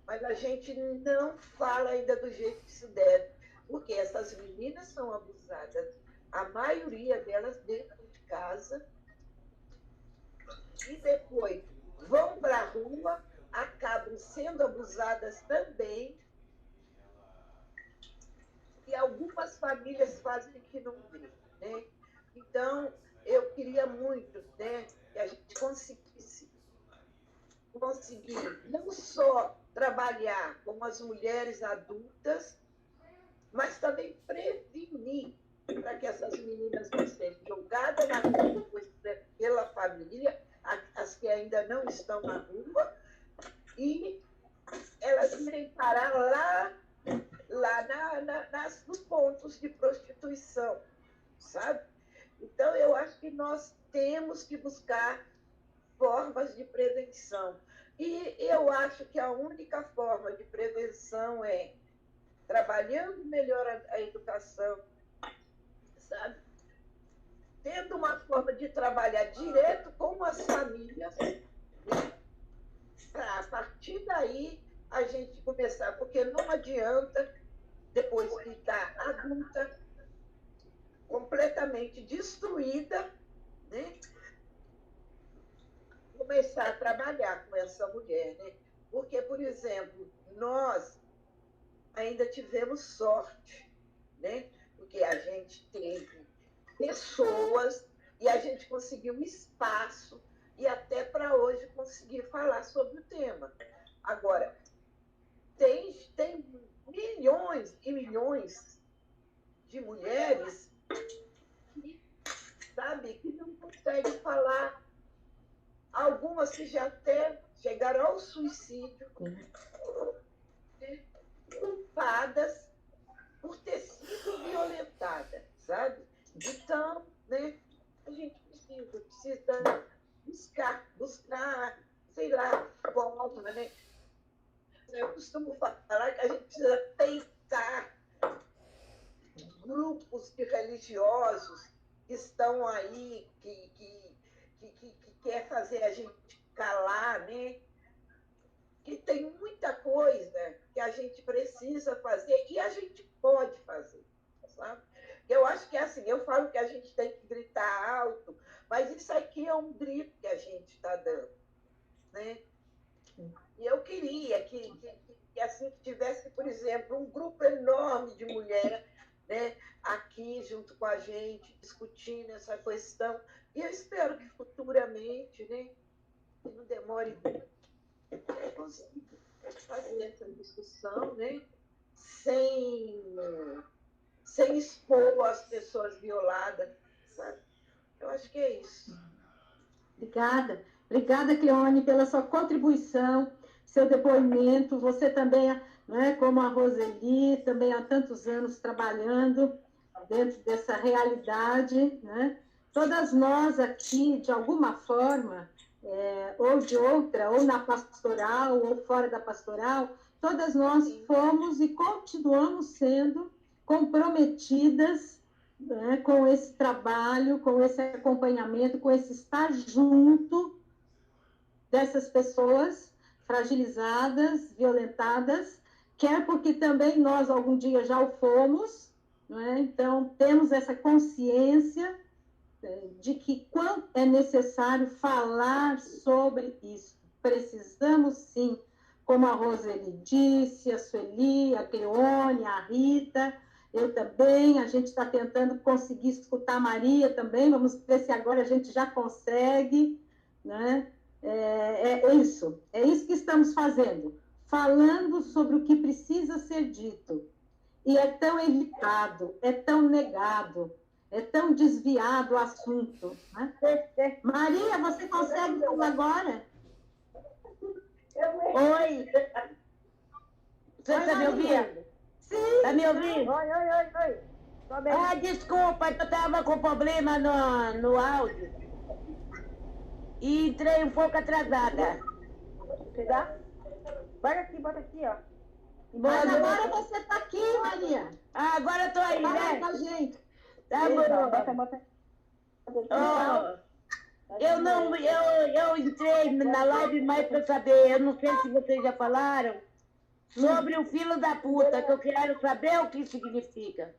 E: Mas a gente não fala ainda do jeito que se deve, porque essas meninas são abusadas, a maioria delas dentro de casa, e depois vão para a rua, acabam sendo abusadas também, e algumas famílias fazem que não vê, né? Então, eu queria muito, né, que a gente conseguir não só trabalhar com as mulheres adultas, mas também prevenir para que essas meninas não sejam jogadas na rua pela família, as que ainda não estão na rua, e elas irem parar lá nos pontos de prostituição, sabe? Então, eu acho que nós temos que buscar formas de prevenção. E eu acho que a única forma de prevenção é trabalhando melhor a educação, sabe? Tendo uma forma de trabalhar direto com as famílias, para a partir daí a gente começar, porque não adianta, depois que está adulta, completamente destruída, né, começar a trabalhar com essa mulher, né? Porque, por exemplo, nós ainda tivemos sorte, né? Porque a gente teve pessoas e a gente conseguiu espaço e até para hoje conseguir falar sobre o tema. Agora, tem milhões e milhões de mulheres que, sabe, que não conseguem falar. Algumas que já até chegaram ao suicídio, culpadas por ter sido violentada, sabe? Então, né, a gente precisa buscar, sei lá, forma, né? Eu costumo falar que a gente precisa tentar grupos de religiosos que estão aí, que quer fazer a gente calar, né? Que tem muita coisa que a gente precisa fazer e a gente pode fazer, sabe? Eu acho que é assim, eu falo que a gente tem que gritar alto, mas isso aqui é um grito que a gente está dando, né? E eu queria que assim, que tivesse, por exemplo, um grupo enorme de mulheres, né, aqui junto com a gente, discutindo essa questão. E eu espero que futuramente, né, que não demore muito, eu consiga fazer essa discussão, né, sem expor as pessoas violadas, sabe? acho que é isso.
A: Obrigada. Obrigada, Cleone, pela sua contribuição, seu depoimento. Você também, né, como a Roseli, também há tantos anos trabalhando dentro dessa realidade, né? Todas nós aqui, de alguma forma, ou de outra, ou na pastoral, ou fora da pastoral, todas nós fomos e continuamos sendo comprometidas, né, com esse trabalho, com esse acompanhamento, com esse estar junto dessas pessoas fragilizadas, violentadas, quer porque também nós algum dia já o fomos, não é? Então temos essa consciência de que quando é necessário falar sobre isso. Precisamos sim, como a Roseli disse, a Sueli, a Cleone, a Rita, eu também, a gente está tentando conseguir escutar a Maria também, vamos ver se agora a gente já consegue, né? É isso que estamos fazendo, falando sobre o que precisa ser dito. E é tão evitado, é tão negado, é tão desviado o assunto. Né? Maria, você consegue falar agora?
G: Oi! Você está me ouvindo?
A: Sim!
G: Está me ouvindo?
B: Oi.
G: Ah, desculpa, eu estava com problema no áudio. E entrei um pouco atrasada.
B: Pegar? Bota aqui, ó.
A: Mas agora você está aqui, Maria.
G: Ah, agora eu estou aí,
A: Fala
G: né?
A: com a gente.
G: Tá bom.
B: Bota.
G: Eu entrei na live mais para saber, eu não sei se vocês já falaram, sobre o filho da puta, que eu quero saber o que significa.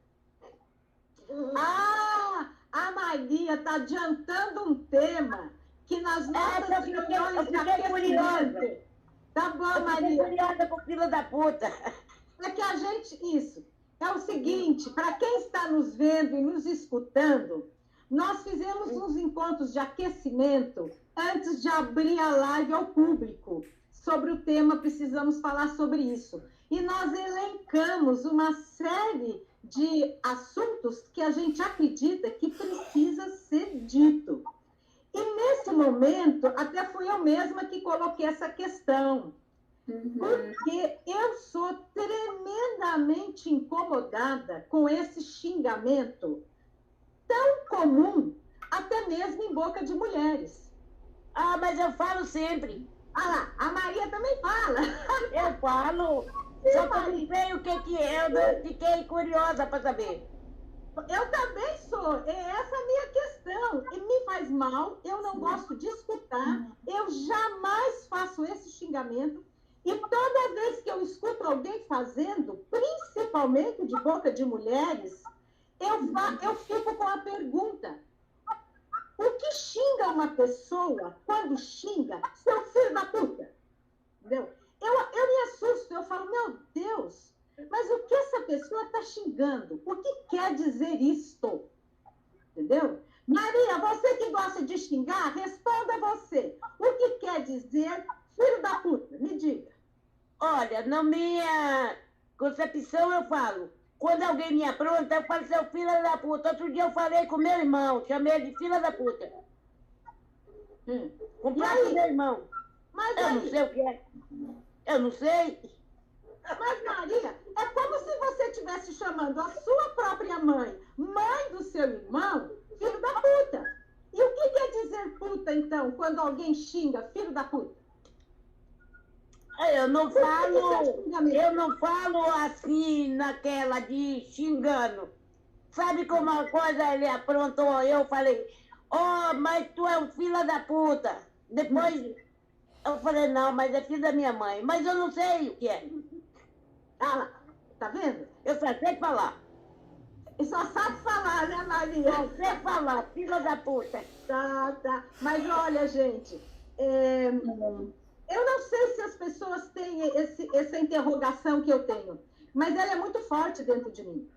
A: Ah, a Maria está adiantando um tema que nas nossas reuniões
G: eu fiquei curiosa.
A: Tá bom,
G: Eu fiquei
A: Maria.
G: curiosa com o filho da puta.
A: É que a gente, isso, é o seguinte, para quem está nos vendo e nos escutando, nós fizemos uns encontros de aquecimento antes de abrir a live ao público sobre o tema Precisamos Falar sobre Isso. E nós elencamos uma série de assuntos que a gente acredita que precisa ser dito. E nesse momento, até fui eu mesma que coloquei essa questão. Porque eu sou tremendamente incomodada com esse xingamento tão comum, até mesmo em boca de mulheres.
G: Ah, mas eu falo sempre.
A: Ah lá, a Maria também fala.
G: Eu falo. Só que eu não sei o que é, eu fiquei curiosa para saber.
A: Eu também sou, é essa a minha questão. E me faz mal, eu não gosto de escutar, eu jamais faço esse xingamento. E toda vez que eu escuto alguém fazendo, principalmente de boca de mulheres, eu fico com a pergunta: o que xinga uma pessoa quando xinga seu filho da puta? Entendeu? Eu me assusto, eu falo, meu Deus, mas o que essa pessoa está xingando? O que quer dizer isto? Entendeu? Maria, você que gosta de xingar, responda você. O que quer dizer filho da puta? Me diga.
G: Olha, na minha concepção eu falo, quando alguém me apronta, eu falo, seu filho da puta. Outro dia eu falei com meu irmão, chamei ele de filho da puta. Com o meu irmão.
A: Mas
G: Eu
A: aí,
G: não sei o que é. Eu não sei.
A: mas Maria, é como se você estivesse chamando a sua própria mãe, mãe do seu irmão, filho da puta. E o que quer dizer puta, então, quando alguém xinga filho da puta?
G: Eu não falo assim naquela de xingando. Sabe como uma coisa ele aprontou? Eu falei, mas tu é um filho da puta. Depois eu falei, não, mas é filho da minha mãe. Mas eu não sei o que é.
A: Ah lá, tá vendo?
G: Eu só sei falar.
A: E só sabe falar, né, Maria?
G: Só sei falar, filho da puta.
A: Tá. Mas olha, gente, eu não sei se as pessoas têm essa interrogação que eu tenho, mas ela é muito forte dentro de mim,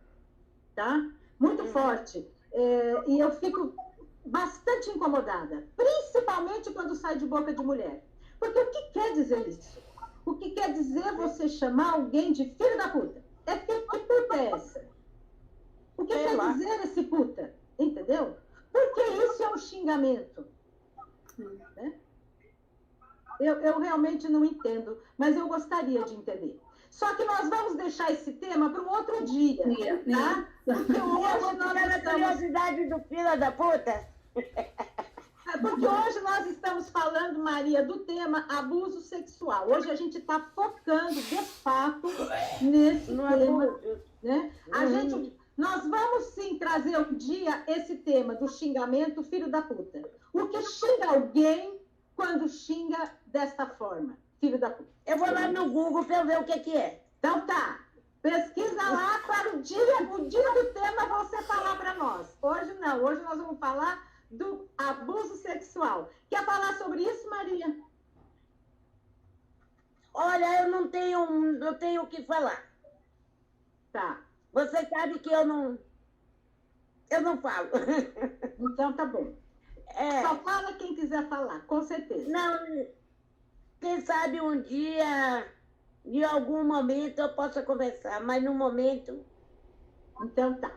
A: tá? Muito forte. E eu fico bastante incomodada, principalmente quando sai de boca de mulher. Porque o que quer dizer isso? O que quer dizer você chamar alguém de filho da puta? Que puta é essa? O que quer dizer esse puta? Entendeu? Porque isso é um o xingamento? Né? Eu realmente não entendo, mas eu gostaria de entender. Só que nós vamos deixar esse tema para um outro dia, tá? Porque hoje nós
G: Era a
A: estamos...
G: curiosidade do filho da puta.
A: Porque hoje nós estamos falando, Maria, do tema abuso sexual. Hoje a gente está focando, de fato, nesse
G: No
A: tema.
G: abuso.
A: Né? Nós vamos sim trazer um dia esse tema do xingamento filho da puta. O que xinga alguém quando xinga desta forma, filho da puta.
G: Eu vou lá no Google para eu ver o que é.
A: Então tá, pesquisa lá para o dia do tema você falar para nós. Hoje não, hoje nós vamos falar do abuso sexual. Quer falar sobre isso, Maria?
G: Olha, eu não tenho o que falar.
A: Tá.
G: Você sabe que eu não falo.
A: Então tá bom.
G: É,
A: Só fala quem quiser falar, com certeza.
G: não, quem sabe um dia, em algum momento, eu possa conversar, mas no momento...
A: Então tá.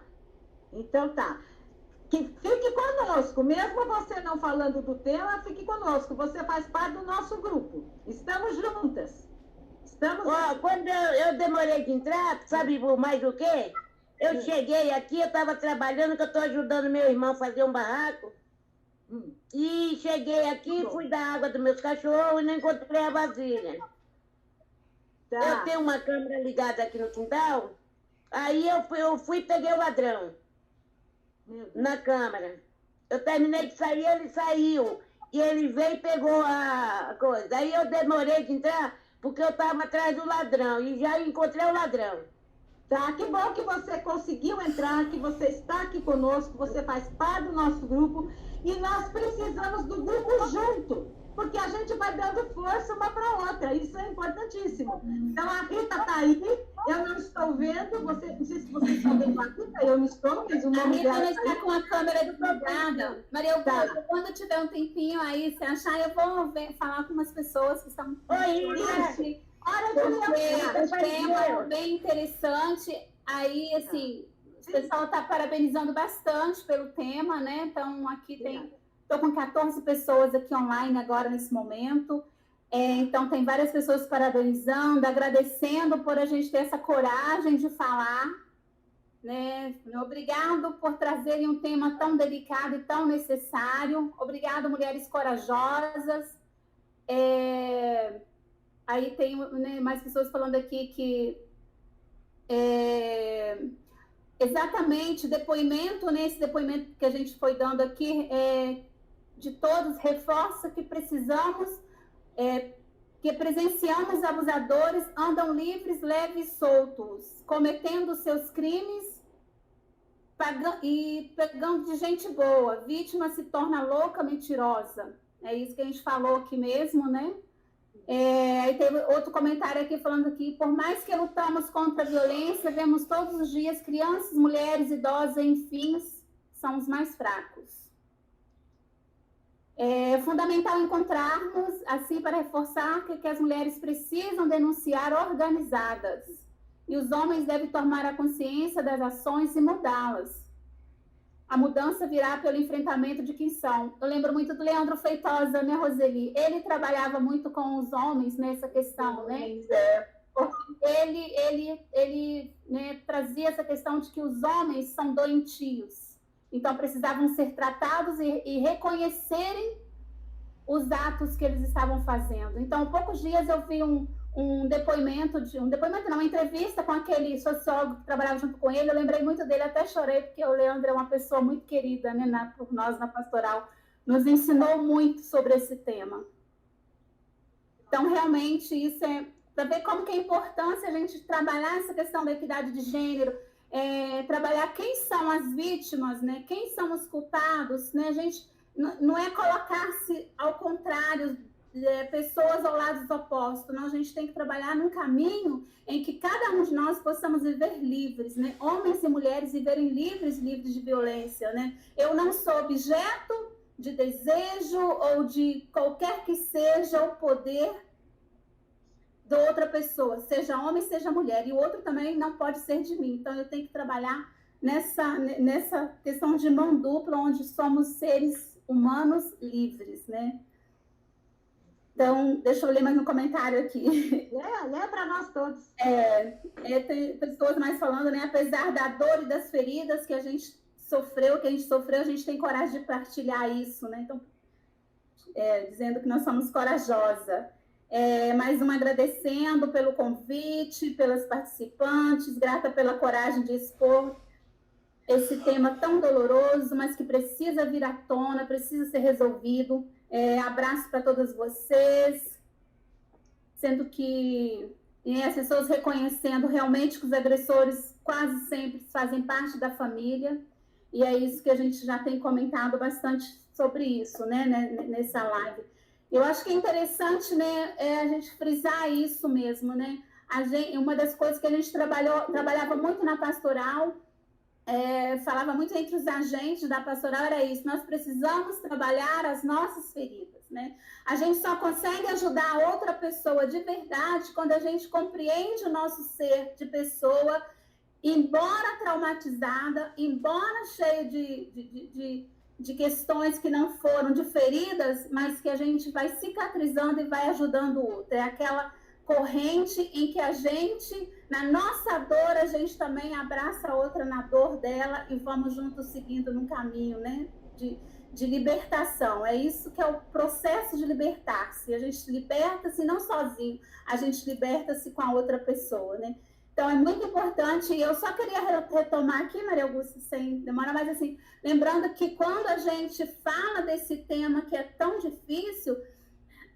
A: Fique conosco, mesmo você não falando do tema, fique conosco. Você faz parte do nosso grupo. Estamos juntas.
G: Ó, quando eu demorei de entrar, sabe mais o quê? Eu cheguei aqui, eu estava trabalhando, que eu estou ajudando meu irmão a fazer um barraco. E cheguei aqui, fui dar água dos meus cachorros e não encontrei a vasilha.
A: Tá.
G: Eu tenho uma câmera ligada aqui no quintal, aí eu fui e peguei o ladrão na câmera. Eu terminei de sair, ele saiu. E ele veio e pegou a coisa. Aí eu demorei de entrar, porque eu estava atrás do ladrão e já encontrei o ladrão.
A: Tá, que bom que você conseguiu entrar, que você está aqui conosco, você faz parte do nosso grupo e nós precisamos do grupo junto, porque a gente vai dando força uma para outra, isso é importantíssimo. Então a Rita está aí, eu não estou vendo, não sei se vocês estão vendo a Rita, eu não estou, mas o
C: A
A: nome
C: Rita
A: dela
C: não está com a câmera desligada. Maria Augusta, quando tiver um tempinho aí, se achar, eu vou falar com umas pessoas que estão...
G: Oi,
C: porque o tema é bem interessante. Aí, assim, o pessoal está parabenizando bastante pelo tema, né? Então, aqui estou com 14 pessoas aqui online agora, nesse momento. Então, tem várias pessoas parabenizando, agradecendo por a gente ter essa coragem de falar, né? Obrigado por trazerem um tema tão delicado e tão necessário. Obrigado, mulheres corajosas. Aí tem, né, mais pessoas falando aqui que exatamente depoimento, né, esse depoimento que a gente foi dando aqui de todos reforça que precisamos, que presenciamos abusadores andam livres, leves e soltos, cometendo seus crimes e pegando de gente boa. Vítima se torna louca, mentirosa. É isso que a gente falou aqui mesmo, né? Aí teve outro comentário aqui falando que, por mais que lutamos contra a violência, vemos todos os dias crianças, mulheres, idosos, enfim, são os mais fracos. É fundamental encontrarmos, assim, para reforçar que as mulheres precisam denunciar organizadas e os homens devem tomar a consciência das ações e mudá-las. A mudança virá pelo enfrentamento de quem são. Eu lembro muito do Leandro Feitosa, né, Roseli? Ele trabalhava muito com os homens nessa questão, né? Porque ele né, trazia essa questão de que os homens são doentios. Então, precisavam ser tratados e reconhecerem os atos que eles estavam fazendo. Então, há poucos dias eu vi uma entrevista com aquele sociólogo que trabalhava junto com ele. Eu lembrei muito dele, até chorei, porque o Leandro é uma pessoa muito querida, né, por nós na pastoral, nos ensinou muito sobre esse tema. Então, realmente, isso é para ver como que é importante a gente trabalhar essa questão da equidade de gênero, trabalhar quem são as vítimas, né, quem são os culpados, né, a gente não é colocar-se ao contrário, pessoas ao lado opostos. Não, a gente tem que trabalhar num caminho em que cada um de nós possamos viver livres, né? Homens e mulheres viverem livres de violência, né? Eu não sou objeto de desejo ou de qualquer que seja o poder da outra pessoa, seja homem, seja mulher, e o outro também não pode ser de mim. Então eu tenho que trabalhar nessa questão de mão dupla, onde somos seres humanos livres, né? Então, deixa eu ler mais um comentário aqui.
A: Lê para nós todos.
C: Tem pessoas mais falando, né? Apesar da dor e das feridas que a gente sofreu, a gente tem coragem de partilhar isso, né? Então, dizendo que nós somos corajosa. Mais uma agradecendo pelo convite, pelas participantes, grata pela coragem de expor esse tema tão doloroso, mas que precisa vir à tona, precisa ser resolvido. Abraço para todas vocês, sendo que as pessoas reconhecendo realmente que os agressores quase sempre fazem parte da família, e é isso que a gente já tem comentado bastante sobre isso, né, nessa live. Eu acho que é interessante, né, a gente frisar isso mesmo, né? Uma das coisas que a gente trabalhava muito na pastoral, falava muito entre os agentes da pastoral, era isso: nós precisamos trabalhar as nossas feridas, né? A gente só consegue ajudar a outra pessoa de verdade quando a gente compreende o nosso ser de pessoa, embora traumatizada, embora cheio de questões que não foram, de feridas, mas que a gente vai cicatrizando e vai ajudando o outro. É aquela corrente em que a gente, na nossa dor, a gente também abraça a outra na dor dela e vamos juntos seguindo num caminho, né, de libertação. É isso que é o processo de libertar-se. A gente liberta-se não sozinho, a gente liberta-se com a outra pessoa, né? Então, é muito importante, e eu só queria retomar aqui, Maria Augusta, sem demora, mas assim, lembrando que quando a gente fala desse tema que é tão difícil,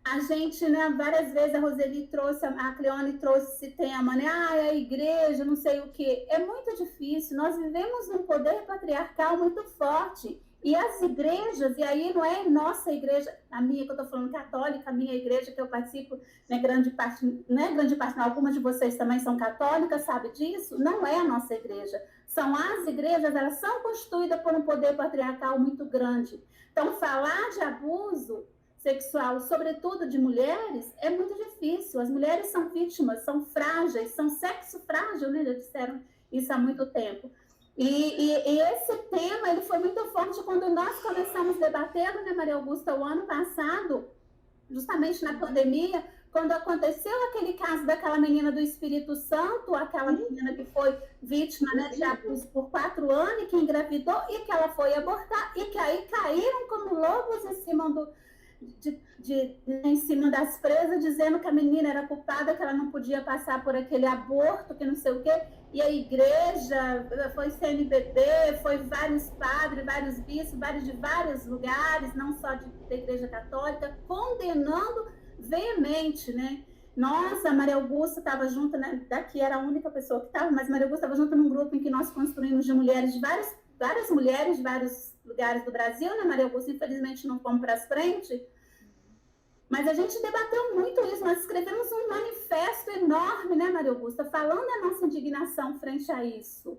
C: a gente, né, várias vezes a Roseli trouxe, a Cleone trouxe esse tema, né, a igreja, não sei o quê, é muito difícil, nós vivemos num poder patriarcal muito forte, e as igrejas, e aí não é nossa igreja, a minha que eu estou falando católica, a minha igreja que eu participo, né, grande parte, não é grande parte, não, algumas de vocês também são católicas, sabe disso? Não é a nossa igreja. São as igrejas, elas são constituídas por um poder patriarcal muito grande. Então, falar de abuso sexual, sobretudo de mulheres, é muito difícil. As mulheres são vítimas, são frágeis, são sexo frágil, né? Já disseram isso há muito tempo. E esse tema, ele foi muito forte quando nós começamos debatendo, né, Maria Augusta, o ano passado, justamente na pandemia, quando aconteceu aquele caso daquela menina do Espírito Santo, aquela menina que foi vítima, né, de abuso por 4 anos, e que engravidou, e que ela foi abortar, e que aí caíram como lobos em cima em cima das presas, dizendo que a menina era culpada, que ela não podia passar por aquele aborto, que não sei o quê. E a igreja, foi CNBB, foi vários padres, vários bispos, de vários lugares, não só da Igreja Católica, condenando veemente, né? Nossa, a Maria Augusta estava junto, né? Daqui era a única pessoa que estava, mas a Maria Augusta estava junto num grupo em que nós construímos de mulheres, de várias mulheres de vários lugares do Brasil, né, Maria Augusta? Infelizmente não fomos para frente. Mas a gente debateu muito isso, nós escrevemos um manifesto enorme, né, Maria Augusta, falando da nossa indignação frente a isso.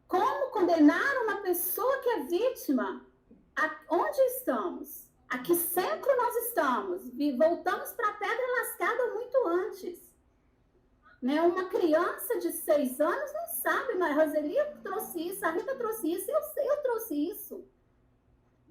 C: Como condenar uma pessoa que é vítima? Onde estamos? A que centro nós estamos? Voltamos para a pedra lascada muito antes. Né? Uma criança de 6 anos não sabe, mas a Roseli trouxe isso, a Rita trouxe isso, eu trouxe isso.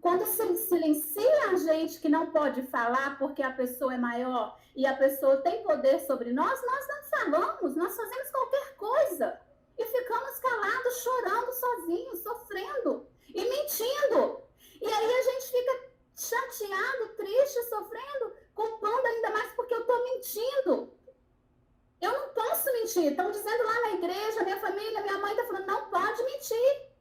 C: Quando se silencia a gente que não pode falar porque a pessoa é maior e a pessoa tem poder sobre nós não falamos, nós fazemos qualquer coisa e ficamos calados, chorando sozinhos, sofrendo e mentindo. E aí a gente fica chateado, triste, sofrendo, culpando ainda mais porque eu estou mentindo. Eu não posso mentir. Estão dizendo lá na igreja, minha família, minha mãe está falando, não pode mentir.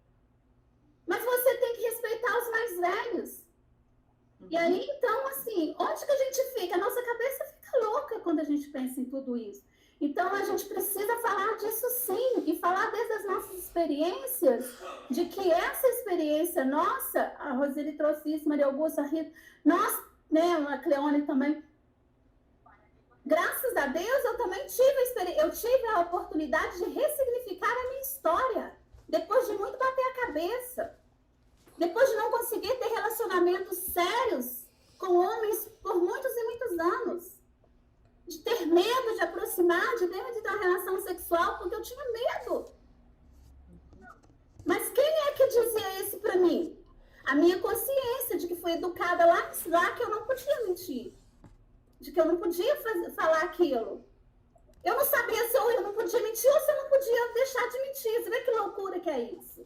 C: Mas você tem que respeitar os mais velhos. E aí, então, assim, onde que a gente fica? A nossa cabeça fica louca quando a gente pensa em tudo isso. Então, a gente precisa falar disso sim, e falar desde as nossas experiências, de que essa experiência nossa, a Roseli trouxe isso, Maria Augusta, a Rita, nós, né, a Cleone também, graças a Deus, eu também tive a oportunidade de ressignificar a minha história. Depois de muito bater a cabeça, depois de não conseguir ter relacionamentos sérios com homens por muitos e muitos anos, de ter medo de aproximar, de ter uma relação sexual, porque eu tinha medo. Mas quem é que dizia isso para mim? A minha consciência de que fui educada lá que eu não podia mentir. De que eu não podia falar aquilo. Eu não sabia se eu não podia mentir ou se eu não podia deixar de mentir. Você vê que loucura que é isso?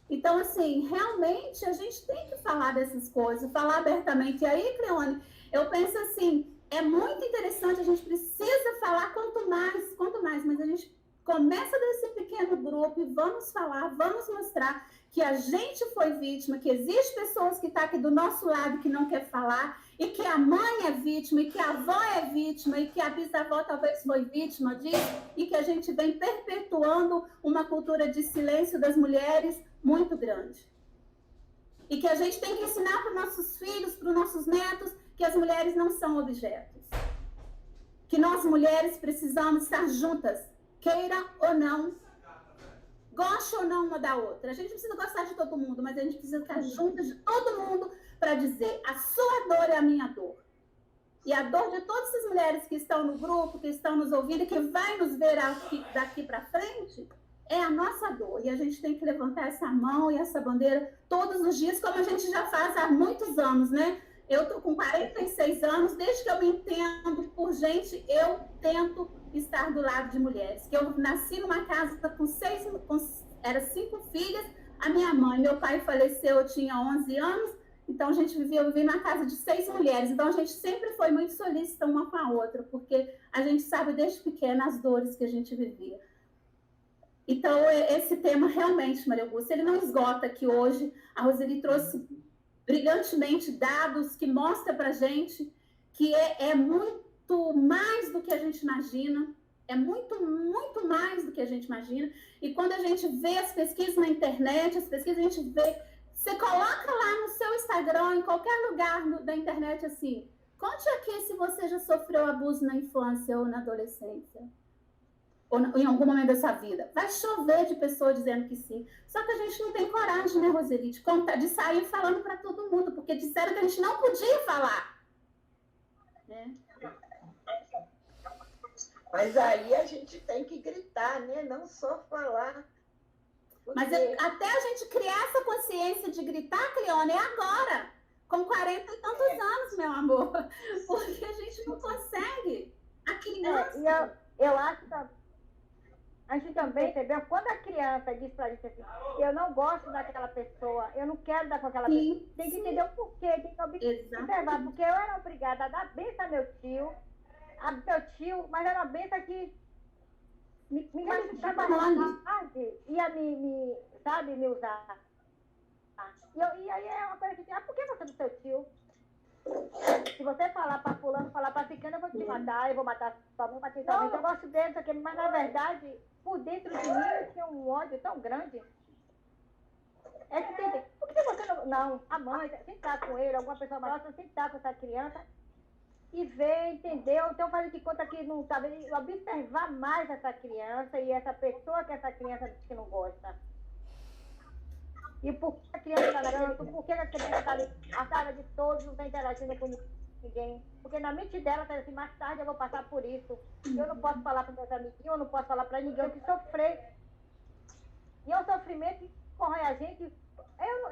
C: Então, assim, realmente a gente tem que falar dessas coisas, falar abertamente. E aí, Cleone, eu penso assim, é muito interessante, a gente precisa falar quanto mais, mas a gente começa desse pequeno grupo e vamos falar, vamos mostrar que a gente foi vítima, que existe pessoas que estão aqui do nosso lado que não quer falar, e que a mãe é vítima, e que a avó é vítima, e que a bisavó talvez foi vítima disso, e que a gente vem perpetuando uma cultura de silêncio das mulheres muito grande. E que a gente tem que ensinar para os nossos filhos, para os nossos netos, que as mulheres não são objetos. Que nós mulheres precisamos estar juntas, queira ou não, goste ou não uma da outra. A gente precisa gostar de todo mundo, mas a gente precisa estar juntas de todo mundo para dizer, a sua dor é a minha dor. E a dor de todas essas mulheres que estão no grupo, que estão nos ouvindo e que vai nos ver daqui para frente, é a nossa dor. E a gente tem que levantar essa mão e essa bandeira todos os dias, como a gente já faz há muitos anos, né? Eu estou com 46 anos, desde que eu me entendo por gente, eu tento estar do lado de mulheres. Que eu nasci numa casa com 5 filhas, a minha mãe, meu pai faleceu, eu tinha 11 anos, então a gente eu vivi numa casa de 6 mulheres, então a gente sempre foi muito solícita uma com a outra, porque a gente sabe desde pequena as dores que a gente vivia. Então, esse tema realmente, Maria Augusta, ele não esgota aqui hoje. A Roseli trouxe brilhantemente dados que mostram para a gente que é muito mais do que a gente imagina, é muito, muito mais do que a gente imagina. E quando a gente vê as pesquisas na internet, as pesquisas a gente vê, você coloca lá no seu Instagram, em qualquer lugar da internet assim, conte aqui se você já sofreu abuso na infância ou na adolescência. Ou em algum momento da sua vida. Vai chover de pessoas dizendo que sim. Só que a gente não tem coragem, né, Roseli, de sair falando para todo mundo, porque disseram que a gente não podia falar. Né?
E: Mas aí a gente tem que gritar, né? Não só falar. Porque...
C: Mas até a gente criar essa consciência de gritar, Cleone, é agora. Com 40 e tantos anos, meu amor. Porque a gente não consegue. A criança...
B: Eu acho que a gente também percebeu, quando a criança diz pra gente assim, eu não gosto daquela pessoa, eu não quero dar com aquela pessoa, tem que entender o porquê, tem que observar, porque eu era obrigada a dar benção a meu tio, mas era uma benção que me machucava, ia me usar. E aí é uma coisa que, por que você é do seu tio? Se você falar para fulano, falar para ciclano, eu vou te matar, eu vou matar sua mãe, matar sua mãe. Eu gosto dele, mas na verdade, por dentro de mim, eu tinha um ódio tão grande. É que tem... Por que você não... a mãe, sempre está com ele, alguma pessoa mais próxima, sempre está com essa criança, e ver, entendeu? Então, fazer de conta que não sabe, observar mais essa criança e essa pessoa que essa criança diz que não gosta. E por que a criança está narrando? Por que a criança está ali, a sala de todos, não está interagindo com ninguém? Porque na mente dela está assim, mais tarde eu vou passar por isso. Eu não posso falar para meus amiguinhos, eu não posso falar para ninguém o que sofrer. E é um sofrimento que corrói a gente.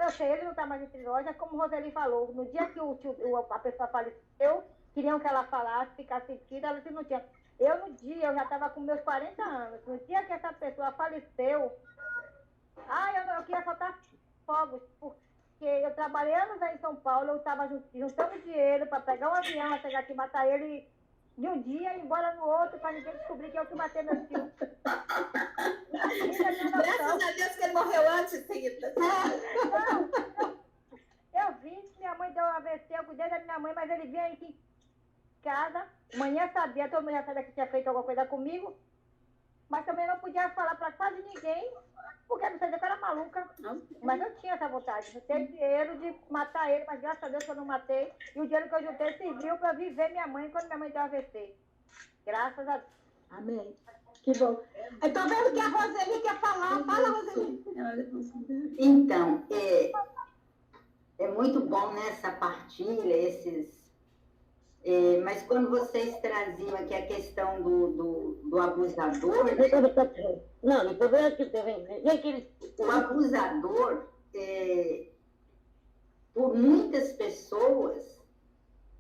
B: Eu sei, ele não está mais entre nós, é como o Roseli falou. No dia que a pessoa faleceu, queriam que ela falasse, ficasse sentida, ela disse, não tinha. Eu já estava com meus 40 anos. No dia que essa pessoa faleceu, eu queria soltar fogos, porque eu trabalhei anos aí em São Paulo, eu estava juntando dinheiro para pegar um avião, chegar aqui e matar ele de um dia e ir embora no outro, para ninguém descobrir que eu que matei meu tio.
C: Graças a Deus que ele morreu antes, Rita.
B: Não, eu vi, minha mãe deu um AVC, eu cuidei da minha mãe, mas ele vinha aqui em casa, manhã sabia, todo mundo já sabia que tinha feito alguma coisa comigo, mas também não podia falar para quase ninguém, porque não sabia que eu era maluca. Mas eu tinha essa vontade. Eu tenho dinheiro de matar ele, mas graças a Deus que eu não matei. E o dinheiro que eu juntei serviu para viver minha mãe quando minha mãe deu AVC. Graças a Deus.
A: Amém. Que bom. Eu estou vendo que a Roseli quer falar. Fala, Roseli.
D: Então, é muito bom nessa partilha, mas quando vocês traziam aqui a questão do abusador...
G: Não, o problema é que o abusador, por
D: por muitas pessoas,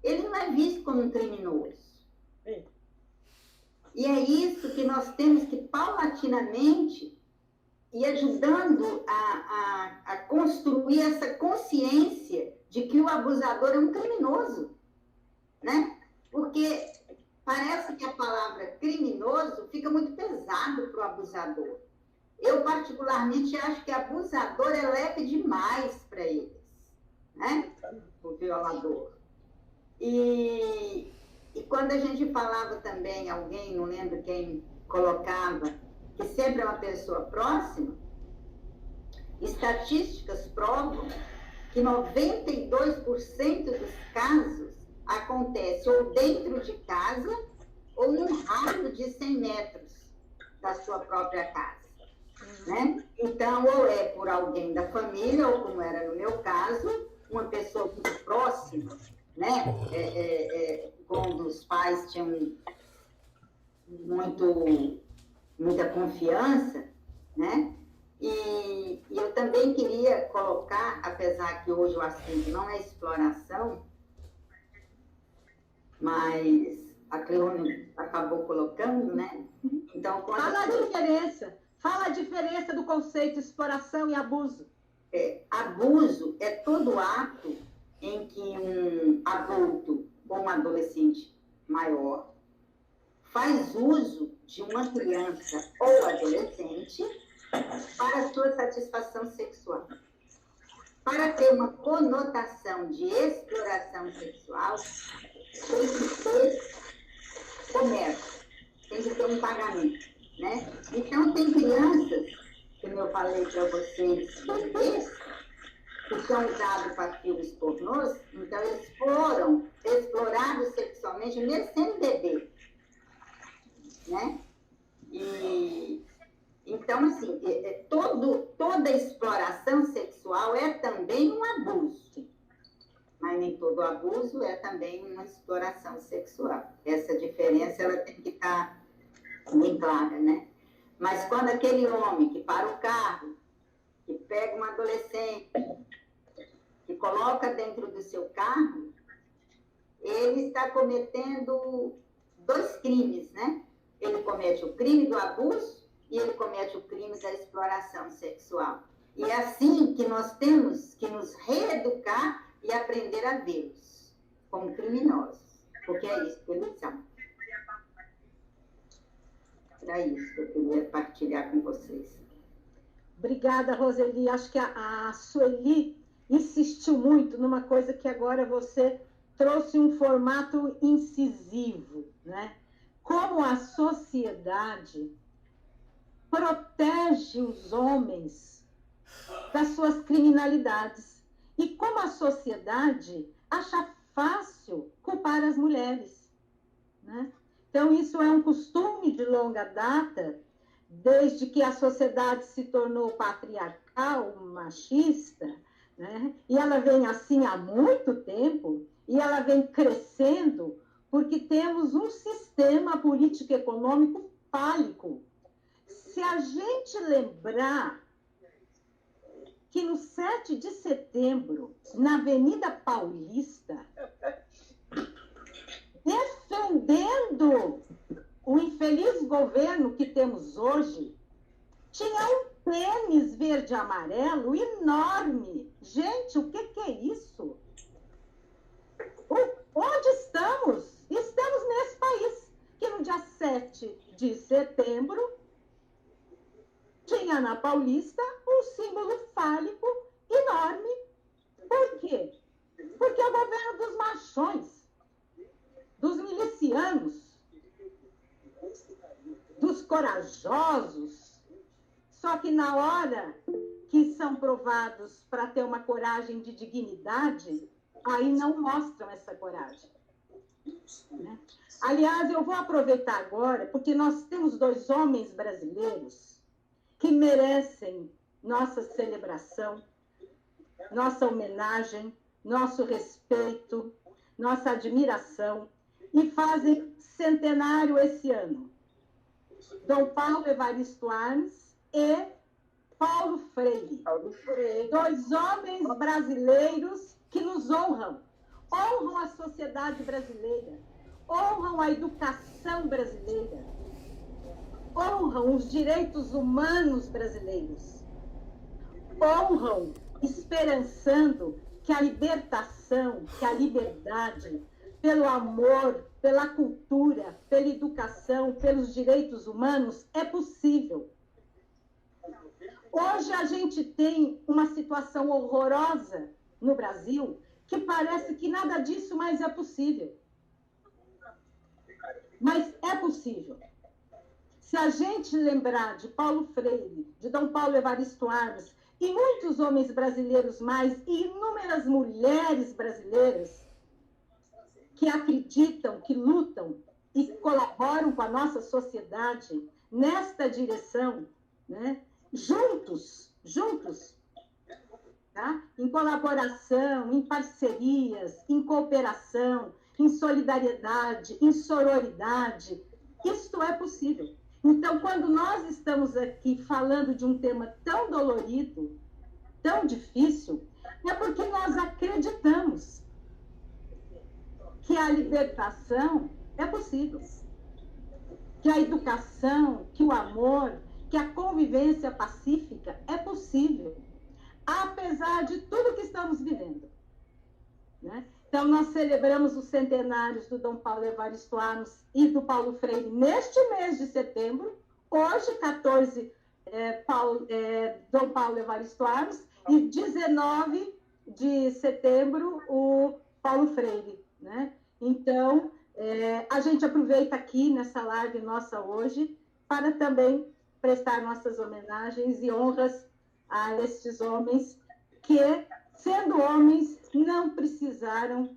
D: ele não é visto como um criminoso. E é isso que nós temos que, paulatinamente, ir ajudando a construir essa consciência de que o abusador é um criminoso, né? Porque parece que a palavra criminoso fica muito pesado para o abusador. Eu, particularmente, acho que abusador é leve demais para eles, né? O violador. E quando a gente falava também, alguém, não lembro quem colocava, que sempre é uma pessoa próxima, estatísticas provam que 92% dos casos acontece ou dentro de casa ou num raio de 100 metros da sua própria casa, né? Então, ou é por alguém da família, ou como era no meu caso, uma pessoa muito próxima, né? Quando os pais tinham muita confiança, né? E eu também queria colocar, apesar que hoje o assunto não é exploração, mas a Cleone acabou colocando, né? Então,
A: Fala a diferença do conceito exploração e abuso.
D: Abuso é todo ato em que um adulto ou um adolescente maior faz uso de uma criança ou adolescente para sua satisfação sexual. Para ter uma conotação de exploração sexual, tem que ter comércio, tem que ter um pagamento, né? Então, tem crianças, como eu falei para vocês, bebês, que são usados para filmes pornôs, então eles foram explorados sexualmente, mesmo sendo bebê, né? Então, assim, toda exploração sexual é também um abuso, mas nem todo abuso é também uma exploração sexual. Essa diferença ela tem que estar bem clara, né? Mas quando aquele homem que para o carro, que pega uma adolescente, que coloca dentro do seu carro, ele está cometendo 2 crimes, né? Ele comete o crime do abuso e ele comete o crime da exploração sexual. E é assim que nós temos que nos reeducar e aprender a vê-los como criminosos, porque é isso que eles são. Era isso que eu queria partilhar com vocês.
A: Obrigada, Roseli. Acho que a Sueli insistiu muito numa coisa que agora você trouxe um formato incisivo, né? Como a sociedade protege os homens das suas criminalidades e como a sociedade acha fácil culpar as mulheres, né? Então, isso é um costume de longa data, desde que a sociedade se tornou patriarcal, machista, né? E ela vem assim há muito tempo, e ela vem crescendo, porque temos um sistema político-econômico fálico. Se a gente lembrar que no 7 de setembro, na Avenida Paulista, defendendo o infeliz governo que temos hoje, tinha um tênis verde e amarelo enorme. Gente, o que é isso? Onde estamos? Estamos nesse país que no dia 7 de setembro tinha na Paulista um símbolo fálico enorme. Por quê? Porque é o governo dos machões, dos milicianos, dos corajosos. Só que na hora que são provados para ter uma coragem de dignidade, aí não mostram essa coragem, né? Aliás, eu vou aproveitar agora, porque nós temos 2 homens brasileiros que merecem nossa celebração, nossa homenagem, nosso respeito, nossa admiração, e fazem centenário esse ano. Dom Paulo Evaristo Arnes e Paulo Freire. 2 homens brasileiros que nos nos honram, honram a sociedade brasileira, honram a educação brasileira, honram os direitos humanos brasileiros, honram esperançando que a libertação, que a liberdade, pelo amor, pela cultura, pela educação, pelos direitos humanos, é possível. Hoje a gente tem uma situação horrorosa no Brasil que parece que nada disso mais é possível. Mas é possível. Se a gente lembrar de Paulo Freire, de Dom Paulo Evaristo Armas, e muitos homens brasileiros mais, e inúmeras mulheres brasileiras que acreditam, que lutam e colaboram com a nossa sociedade nesta direção, né? Juntos, tá? Em colaboração, em parcerias, em cooperação, em solidariedade, em sororidade, isto é possível. Então, quando nós estamos aqui falando de um tema tão dolorido, tão difícil, é porque nós acreditamos que a libertação é possível, que a educação, que o amor, que a convivência pacífica é possível, apesar de tudo que estamos vivendo, né? Então, nós celebramos os centenários do Dom Paulo Evaristo Armas e do Paulo Freire neste mês de setembro. Hoje, 14, Dom Paulo Evaristo Armas, e 19 de setembro, o Paulo Freire, né? Então, a gente aproveita aqui nessa live nossa hoje para também prestar nossas homenagens e honras a estes homens que, sendo homens, não precisaram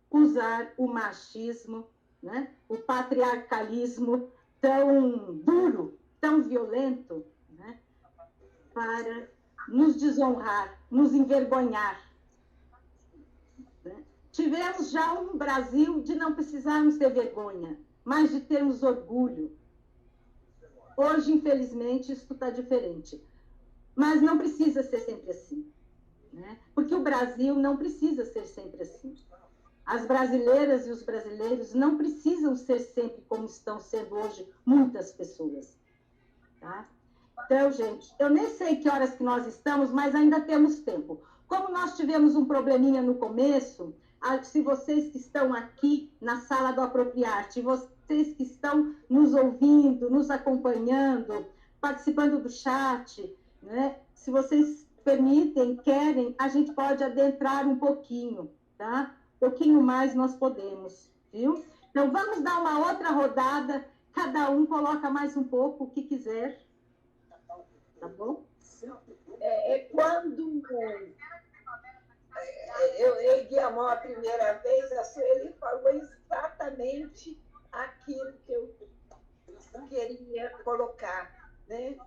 A: usar o machismo, né? O patriarcalismo tão duro, tão violento, né? Para nos desonrar, nos envergonhar. Né? Tivemos já um Brasil de não precisarmos ter vergonha, mas de termos orgulho. Hoje, infelizmente, isso está diferente. Mas não precisa ser sempre assim, né? Porque o Brasil não precisa ser sempre assim. As brasileiras e os brasileiros não precisam ser sempre como estão sendo hoje muitas pessoas. Tá? Então, gente, eu nem sei que horas que nós estamos, mas ainda temos tempo. Como nós tivemos um probleminha no começo, se vocês que estão aqui na sala do Apropriarte, vocês que estão nos ouvindo, nos acompanhando, participando do chat, né? Se vocês permitem, querem, a gente pode adentrar um pouquinho, tá? Um pouquinho mais nós podemos, viu? Então, vamos dar uma outra rodada, cada um coloca mais um pouco o que quiser, tá bom?
E: Quando eu ergui a mão a primeira vez, a Sueli falou exatamente aquilo que eu queria colocar, né?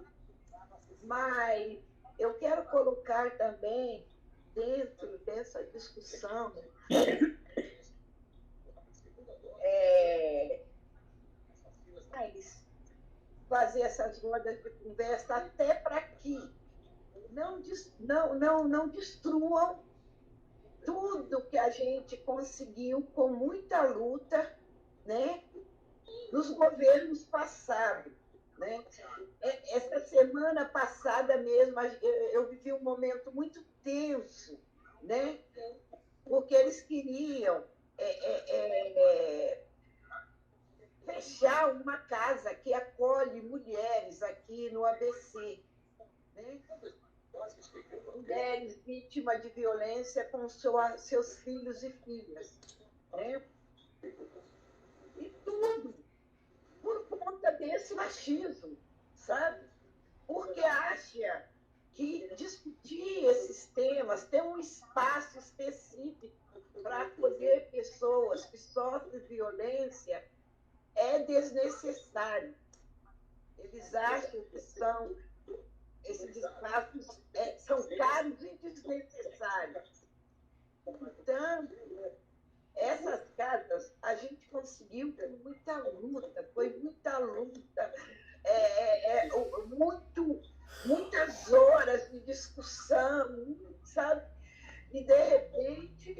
E: Mas eu quero colocar também, dentro dessa discussão, fazer essas rodas de conversa até para que não destruam tudo que a gente conseguiu com muita luta, né, nos governos passados. Né? Essa semana passada mesmo, eu vivi um momento muito tenso, né? Porque eles queriam fechar uma casa que acolhe mulheres aqui no ABC, né? Mulheres vítimas de violência com seus filhos e filhas, né? E tudo por conta desse machismo, sabe? Porque acha que discutir esses temas, ter um espaço específico para acolher pessoas que sofrem violência é desnecessário. Eles acham que esses espaços são caros e desnecessários. Então, essas casas a gente conseguiu com muita luta, foi muita luta, muitas horas de discussão, sabe? E, de repente,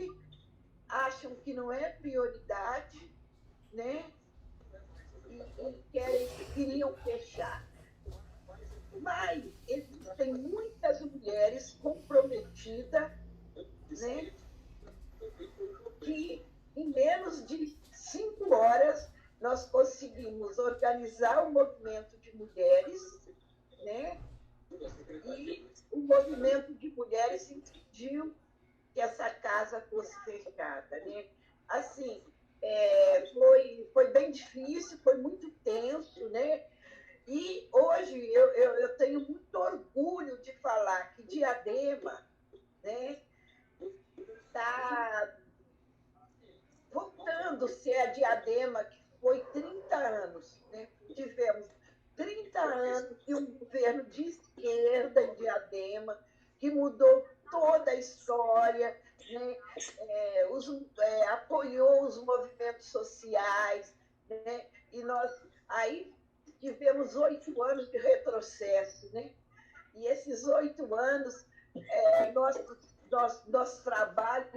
E: acham que não é prioridade, né? E queriam fechar. Mas existem muitas mulheres comprometidas, né? Que em menos de 5 horas nós conseguimos organizar o movimento de mulheres, né? E o movimento de mulheres impediu que essa casa fosse fechada, né? Assim, foi bem difícil, foi muito tenso, né? E hoje eu tenho muito orgulho de falar que Diadema, né, está voltando a ser a Diadema que foi 30 anos. Né? Tivemos 30 anos de um governo de esquerda em Diadema, que mudou toda a história, né? Apoiou os movimentos sociais, né? E nós aí tivemos 8 anos de retrocesso, né? E esses 8 anos, nosso trabalho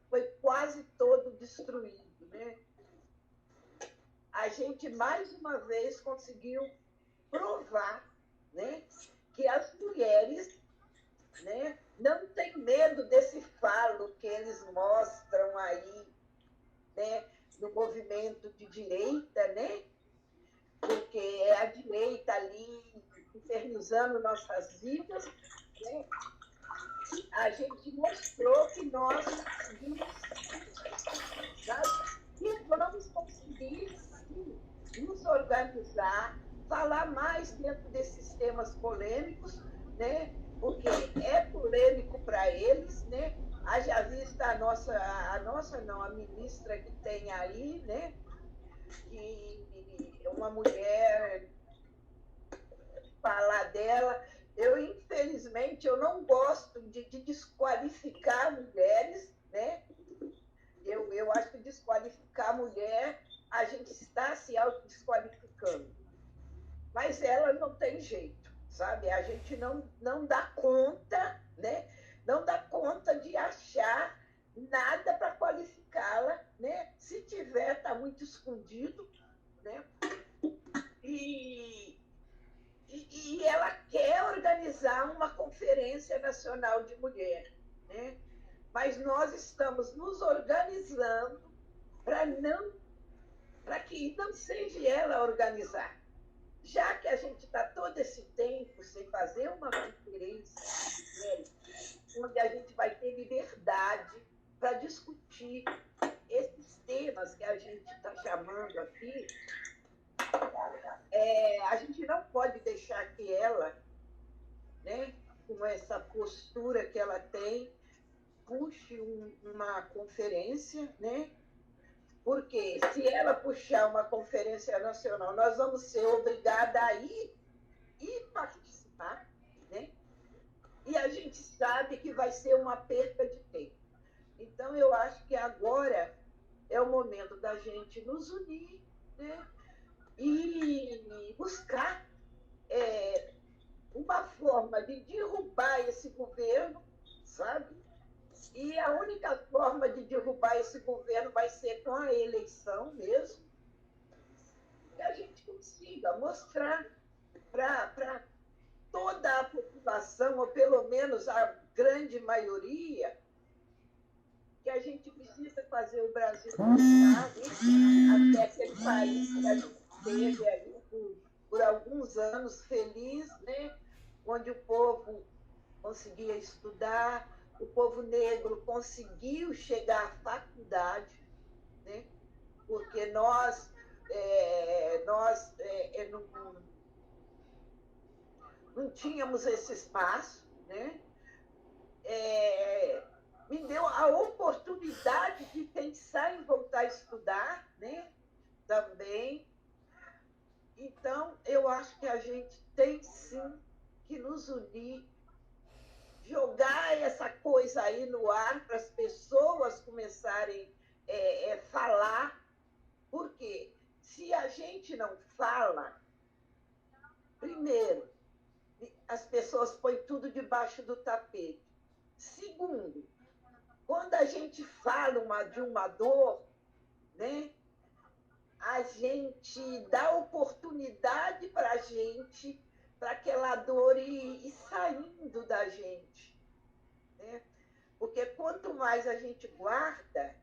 E: foi quase todo destruído, né? A gente, mais uma vez, conseguiu provar, né, que as mulheres, né, não têm medo desse falo que eles mostram aí, né, no movimento de direita, né? Porque é a direita ali infernizando nossas vidas, né? A gente mostrou que nós conseguimos, sabe? E vamos conseguir, sim, nos organizar, falar mais dentro desses temas polêmicos, né? Porque é polêmico para eles, né? Haja vista a ministra que tem aí, né? Que uma mulher falar dela. Infelizmente, eu não gosto de desqualificar mulheres, né? Eu acho que desqualificar a mulher, a gente está se autodesqualificando. Mas ela não tem jeito, sabe? A gente não dá conta, né? Não dá conta de achar nada para qualificá-la, né? Se tiver, está muito escondido, né? E ela quer organizar uma Conferência Nacional de Mulher, né? Mas nós estamos nos organizando para que não seja ela a organizar. Já que a gente está todo esse tempo sem fazer uma conferência, né, onde a gente vai ter liberdade para discutir esses temas que a gente está chamando aqui, a gente não pode deixar que ela, né, com essa postura que ela tem, puxe uma conferência, né? Porque se ela puxar uma conferência nacional, nós vamos ser obrigadas a ir e participar, né? E a gente sabe que vai ser uma perca de tempo. Então, eu acho que agora é o momento da gente nos unir, né? E buscar uma forma de derrubar esse governo, sabe? E a única forma de derrubar esse governo vai ser com a eleição mesmo, que a gente consiga mostrar para toda a população, ou pelo menos a grande maioria, que a gente precisa fazer o Brasil voltar, até aquele país que a gente teve ali por alguns anos feliz, né? Onde o povo conseguia estudar, o povo negro conseguiu chegar à faculdade, né? Porque nós não tínhamos esse espaço, né? Me deu a oportunidade de pensar em voltar a estudar, né? Também. Então, eu acho que a gente tem, sim, que nos unir, jogar essa coisa aí no ar para as pessoas começarem a falar, porque se a gente não fala, primeiro, as pessoas põem tudo debaixo do tapete. Segundo, quando a gente fala de uma dor, né, a gente dá oportunidade para a gente, para aquela dor ir saindo da gente, né? Porque quanto mais a gente guarda,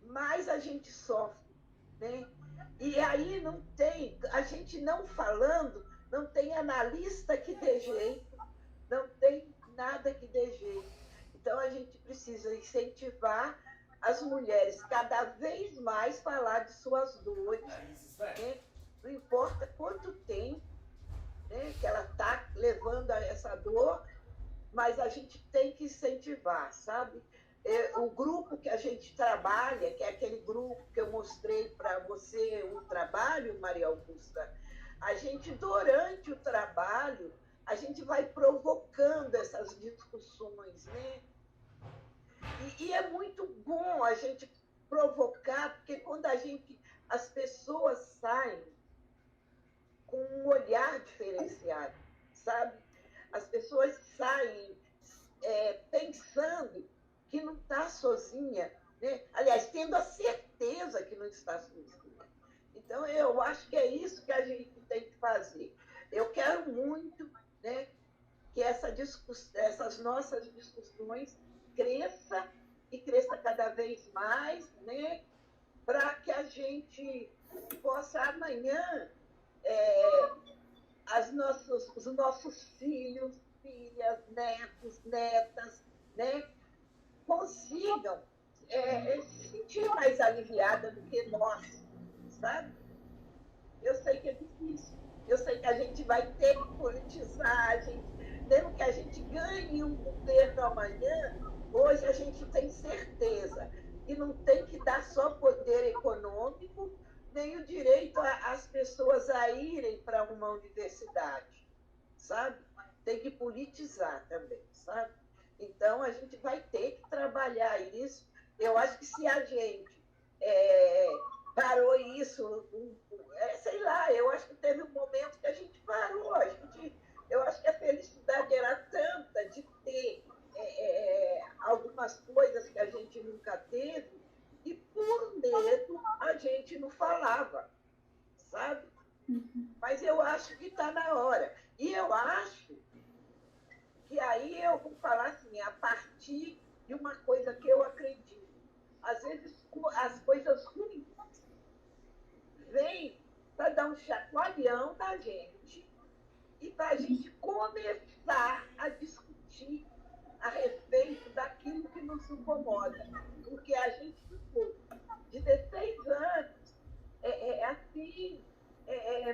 E: mais a gente sofre, né? E aí não tem, a gente não falando, não tem analista que dê jeito, não tem nada que dê jeito. Então a gente precisa incentivar as mulheres cada vez mais falar de suas dores, né? Não importa quanto tempo, né, que ela está levando a essa dor, mas a gente tem que incentivar, sabe? O grupo que a gente trabalha, que é aquele grupo que eu mostrei para você, o trabalho, Maria Augusta, a gente, durante o trabalho, a gente vai provocando essas discussões, né? E é muito bom a gente provocar, porque quando as pessoas saem com um olhar diferenciado, sabe? As pessoas saem pensando que não está sozinha, né? Aliás, tendo a certeza que não está sozinha. Então, eu acho que é isso que a gente tem que fazer. Eu quero muito, né, que essas nossas discussões cresça e cresça cada vez mais, né, para que a gente possa amanhã os nossos filhos, filhas, netos, netas, né, consigam se sentir mais aliviada do que nós, sabe? Eu sei que é difícil, eu sei que a gente vai ter que politizar, mesmo que a gente ganhe um governo amanhã, hoje a gente tem certeza que não tem que dar só poder econômico, nem o direito às pessoas a irem para uma universidade, sabe? Tem que politizar também, sabe? Então, a gente vai ter que trabalhar isso. Eu acho que se a gente parou isso, sei lá, eu acho que teve um momento que a gente parou. Eu acho que a felicidade era tanta de ter algumas coisas que a gente nunca teve, e por medo a gente não falava, sabe? Mas eu acho que está na hora. E eu acho que aí eu vou falar assim, a partir de uma coisa que eu acredito. Às vezes as coisas ruins vêm para dar um chacoalhão da gente e para a gente começar a discutir a respeito daquilo que nos incomoda. Porque a gente ficou 16 anos assim,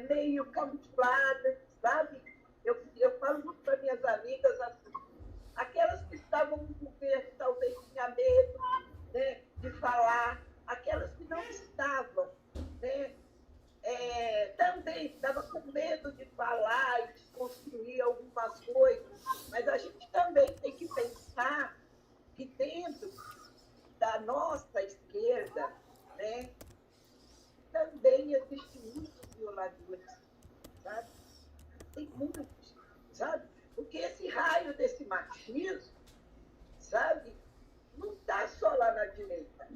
E: meio camuflada, sabe? Eu falo muito para minhas amigas assim, aquelas que estavam no governo talvez tinha medo, né, de falar, aquelas que não estavam, né, também estava com medo de falar e de construir algumas coisas, mas a gente também tem que pensar que dentro da nossa esquerda, né, também existem muitos violadores, sabe? Tem muitos, sabe? Porque esse raio desse machismo, sabe, não está só lá na direita.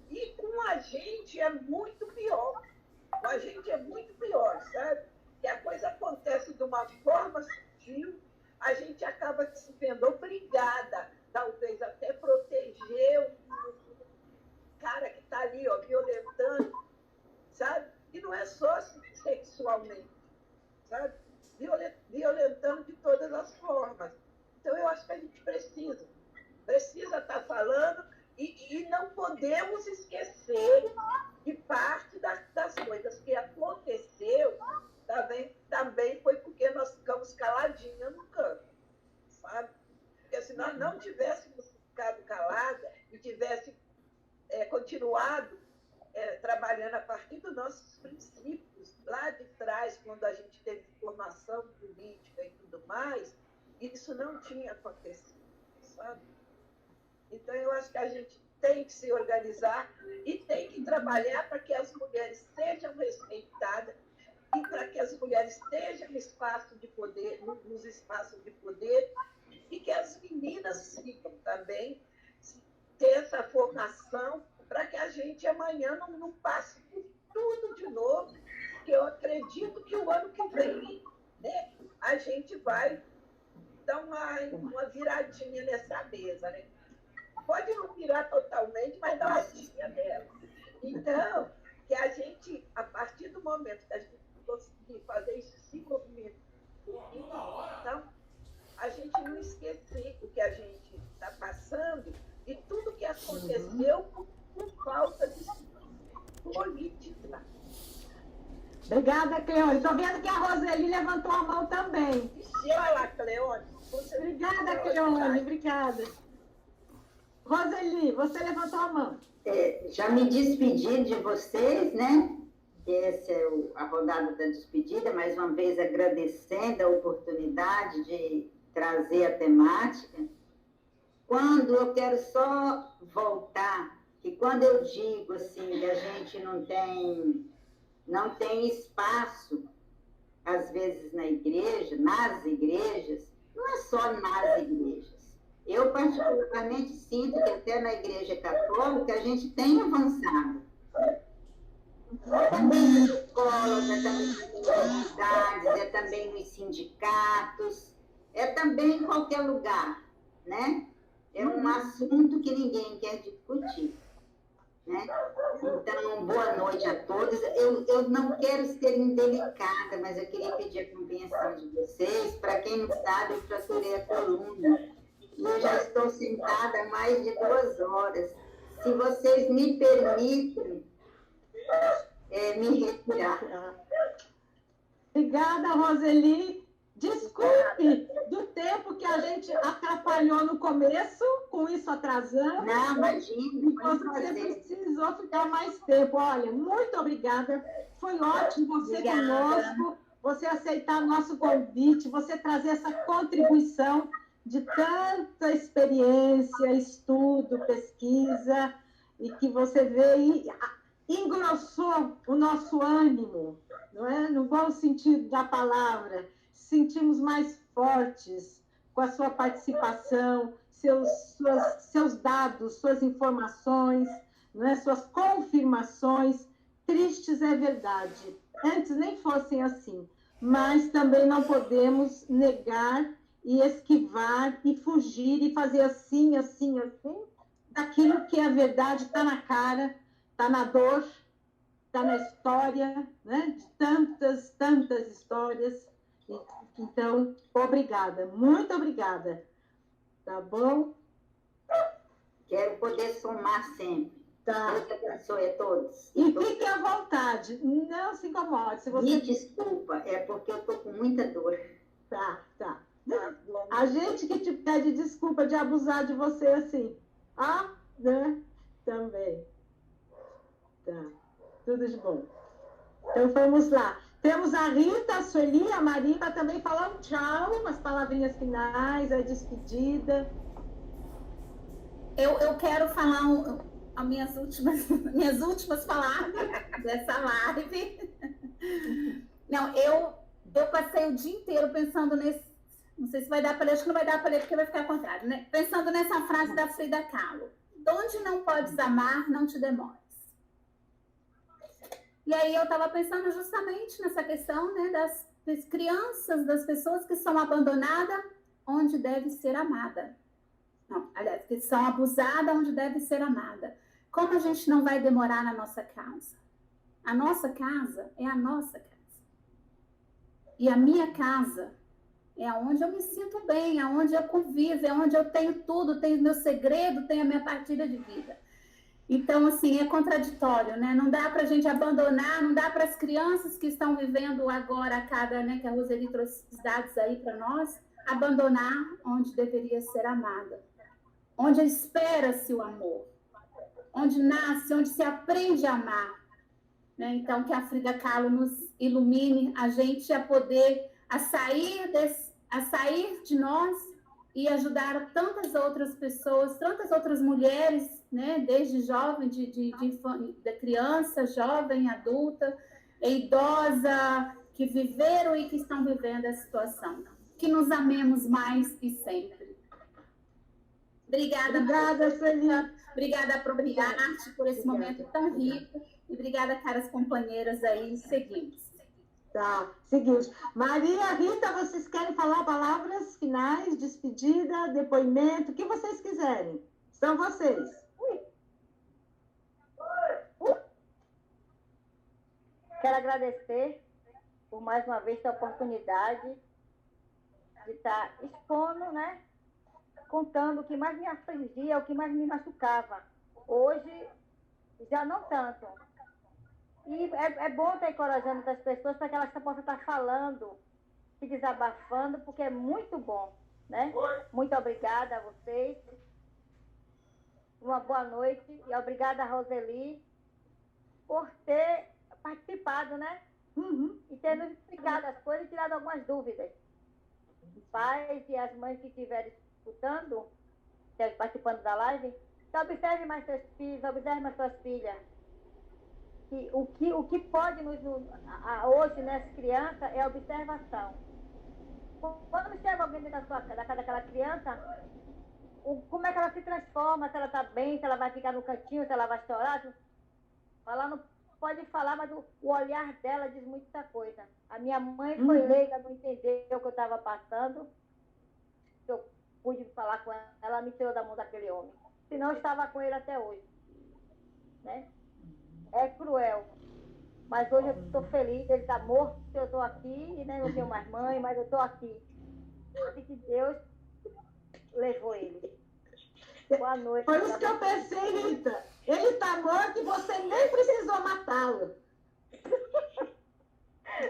E: E com a gente é muito pior. Com a gente é muito pior, sabe? Que a coisa acontece de uma forma sutil, a gente acaba se vendo obrigada, talvez até proteger o cara que está ali, ó, violentando, sabe? E não é só sexualmente, sabe? Violentando de todas as formas. Então, eu acho que a gente precisa estar falando e não podemos esquecer que parte das coisas que aconteceu também foi porque nós ficamos caladinhas no canto, sabe? Porque se nós não tivéssemos ficado calada e tivesse continuado trabalhando a partir dos nossos princípios, lá de trás, quando a gente teve formação política e tudo mais, isso não tinha acontecido, sabe? Então, eu acho que a gente tem que se organizar e tem que trabalhar para que as mulheres sejam respeitadas e para que as mulheres estejam no espaço de poder, nos espaços de poder, e que as meninas ficam também ter essa formação para que a gente amanhã não passe por tudo de novo, que eu acredito que o ano que vem, né, a gente vai dar uma viradinha nessa mesa, né? Pode não virar totalmente, mas dar uma viradinha nela. Então, que a gente, a partir do momento que a gente conseguir fazer esse movimento, então, a gente não esquecer o que a gente está passando e tudo que aconteceu por falta de política.
A: Obrigada, Cleone. Estou vendo que a Roseli levantou a mão também.
E: Olha lá, Cleone.
A: Obrigada, Cleone. Obrigada. Roseli, você levantou a mão.
D: Já me despedi de vocês, né? Essa é a rodada da despedida, mais uma vez agradecendo a oportunidade de trazer a temática. Quando eu quero só voltar, que quando eu digo assim, que a gente não tem espaço, às vezes na igreja, nas igrejas, não é só nas igrejas. Eu particularmente sinto que até na igreja católica a gente tem avançado. É também nas escolas, é também nas universidades, é também nos sindicatos, é também em qualquer lugar, né? É um assunto que ninguém quer discutir, né? Então, boa noite a todos. Eu não quero ser indelicada, mas eu queria pedir a compreensão de vocês. Para quem não sabe, eu fraturei a coluna e eu já estou sentada há mais de 2 horas. Se vocês me permitem me retirar.
A: Obrigada, Roseli. Desculpe do tempo que a gente atrapalhou no começo, com isso atrasando.
D: Não, imagina.
A: Você precisou ficar mais tempo. Olha, muito obrigada. Foi ótimo você conosco, você aceitar nosso convite, você trazer essa contribuição de tanta experiência, estudo, pesquisa, e que você veio e engrossou o nosso ânimo, não é? No bom sentido da palavra. Sentimos mais fortes com a sua participação, seus dados, suas informações, não é? Suas confirmações. Tristes é verdade. Antes nem fossem assim, mas também não podemos negar e esquivar e fugir e fazer assim, assim, assim, daquilo que é a verdade, está na cara, está na dor, está na história, né? De tantas, tantas histórias. Então, obrigada, muito obrigada. Tá bom?
D: Quero poder somar sempre.
A: Tá.
D: Deus abençoe a todos.
A: E fique à vontade, não se incomode. Se você...
D: Me desculpa, é porque eu estou com muita dor.
A: Tá. A gente que te pede desculpa de abusar de você assim. Ah, né? Também. Tá. Tudo de bom. Então, vamos lá. Temos a Rita, a Sueli, a Maria para também falar um tchau, umas palavrinhas finais, a despedida.
C: Eu quero falar as minhas últimas palavras dessa live. Não, eu passei o dia inteiro pensando nesse... Não sei se vai dar para ler, acho que não vai dar para ler, porque vai ficar ao contrário, né? Pensando nessa frase da Frida Kahlo. Onde não podes amar, não te demores. E aí eu estava pensando justamente nessa questão, né, das crianças, das pessoas que são abandonadas, onde deve ser amada. Não, aliás, que são abusadas, onde deve ser amada. Como a gente não vai demorar na nossa casa? A nossa casa é a nossa casa. E a minha casa é onde eu me sinto bem, é onde eu convivo, é onde eu tenho tudo, tenho meu segredo, tenho a minha partilha de vida. Então, assim, é contraditório, né? Não dá para a gente abandonar, não dá para as crianças que estão vivendo agora né, que a Roseli trouxe os dados aí para nós, abandonar onde deveria ser amada. Onde espera-se o amor. Onde nasce, onde se aprende a amar. Né? Então, que a Frida Kahlo nos ilumine a gente a poder a sair de nós e ajudar tantas outras pessoas, tantas outras mulheres, né, desde jovem, de criança, jovem, adulta, idosa, que viveram e que estão vivendo a situação. Que nos amemos mais e sempre.
A: Obrigada, Sueli.
C: Obrigada, Propriarte, por esse momento tão rico. E obrigada, caras companheiras aí. Seguimos.
A: Tá, seguinte. Maria, Rita, vocês querem falar palavras finais, despedida, depoimento, o que vocês quiserem? São vocês.
B: Quero agradecer por mais uma vez a oportunidade de estar expondo, né? Contando o que mais me afligia, o que mais me machucava. Hoje, já não tanto. E é bom estar encorajando outras pessoas para que elas possam estar falando, se desabafando, porque é muito bom, né? Muito obrigada a vocês. Uma boa noite e obrigada a Roseli por ter participado, né? E ter nos explicado as coisas e tirado algumas dúvidas. Os pais e as mães que estiverem escutando, participando da live, que observe mais seus filhos, observe mais suas filhas. Que o que pode hoje nessa criança é a observação. Quando chega alguém dentro da casa daquela criança, como é que ela se transforma, se ela está bem, se ela vai ficar no cantinho, se ela vai chorar. Ela não pode falar, mas o olhar dela diz muita coisa. A minha mãe foi leiga, não entendeu o que eu estava passando. Eu pude falar com ela, ela me tirou da mão daquele homem. Senão eu estava com ele até hoje. Né? É cruel. Mas hoje eu estou feliz, ele está morto, eu estou aqui, e nem não tenho mais mãe, mas eu estou aqui. E que Deus levou ele. Boa noite.
A: Foi isso que eu pensei, Rita. Ele está morto e você nem precisou matá-lo.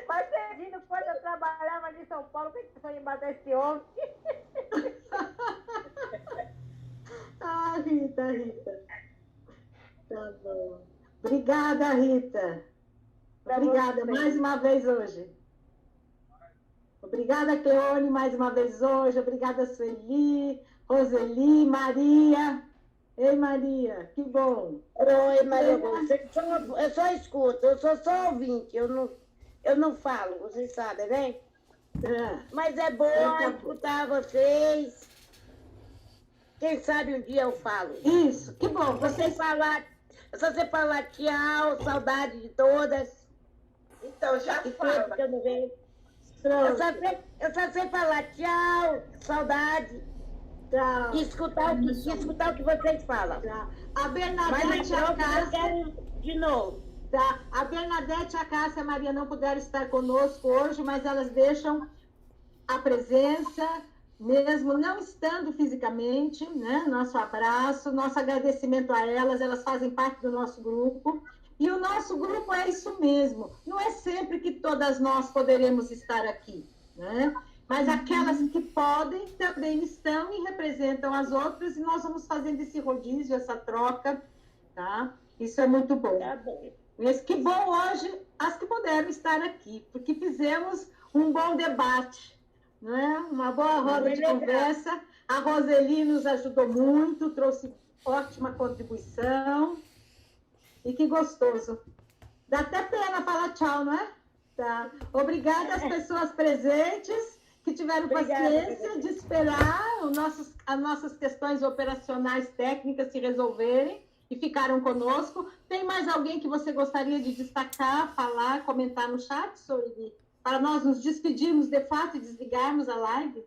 B: Mas, Serginho, quando eu trabalhava em São Paulo, pensou em matar esse homem.
A: Ah, Rita. Tá bom. Obrigada, Rita. Obrigada mais uma vez hoje. Obrigada, Cleone, mais uma vez hoje. Obrigada, Sueli, Roseli, Maria. Ei, Maria, que bom.
G: Oi, Maria. Eu só escuto, eu sou só ouvinte, eu não falo, vocês sabem, né? Mas é bom escutar vocês. Quem sabe um dia eu falo.
A: Isso, que bom.
G: Você falar tchau, saudade de todas.
E: Então, já fala.
G: Que eu não vejo. Eu só sei falar tchau, saudade.
A: Tchau.
G: E escutar o que vocês falam.
A: Tá. A Bernadette e a Cássia.
G: De novo.
A: Tá. A Bernadette e a Cássia e a Maria não puderam estar conosco hoje, mas elas deixam a presença, mesmo não estando fisicamente, né? Nosso abraço, nosso agradecimento a elas fazem parte do nosso grupo. E o nosso grupo é isso mesmo. Não é sempre que todas nós poderemos estar aqui, né? Mas aquelas que podem também estão e representam as outras, e nós vamos fazendo esse rodízio, essa troca, tá? Isso é muito bom.
G: Tá bom.
A: Mas que bom hoje as que puderam estar aqui, porque fizemos um bom debate, né? Uma boa roda de conversa. A Roseli nos ajudou muito, trouxe ótima contribuição. E que gostoso. Dá até pena falar tchau, não é? Tá. Obrigada às pessoas presentes que tiveram paciência de esperar as nossas questões operacionais técnicas se resolverem e ficaram conosco. Tem mais alguém que você gostaria de destacar, falar, comentar no chat, Sueli? Para nós nos despedirmos de fato e desligarmos a live?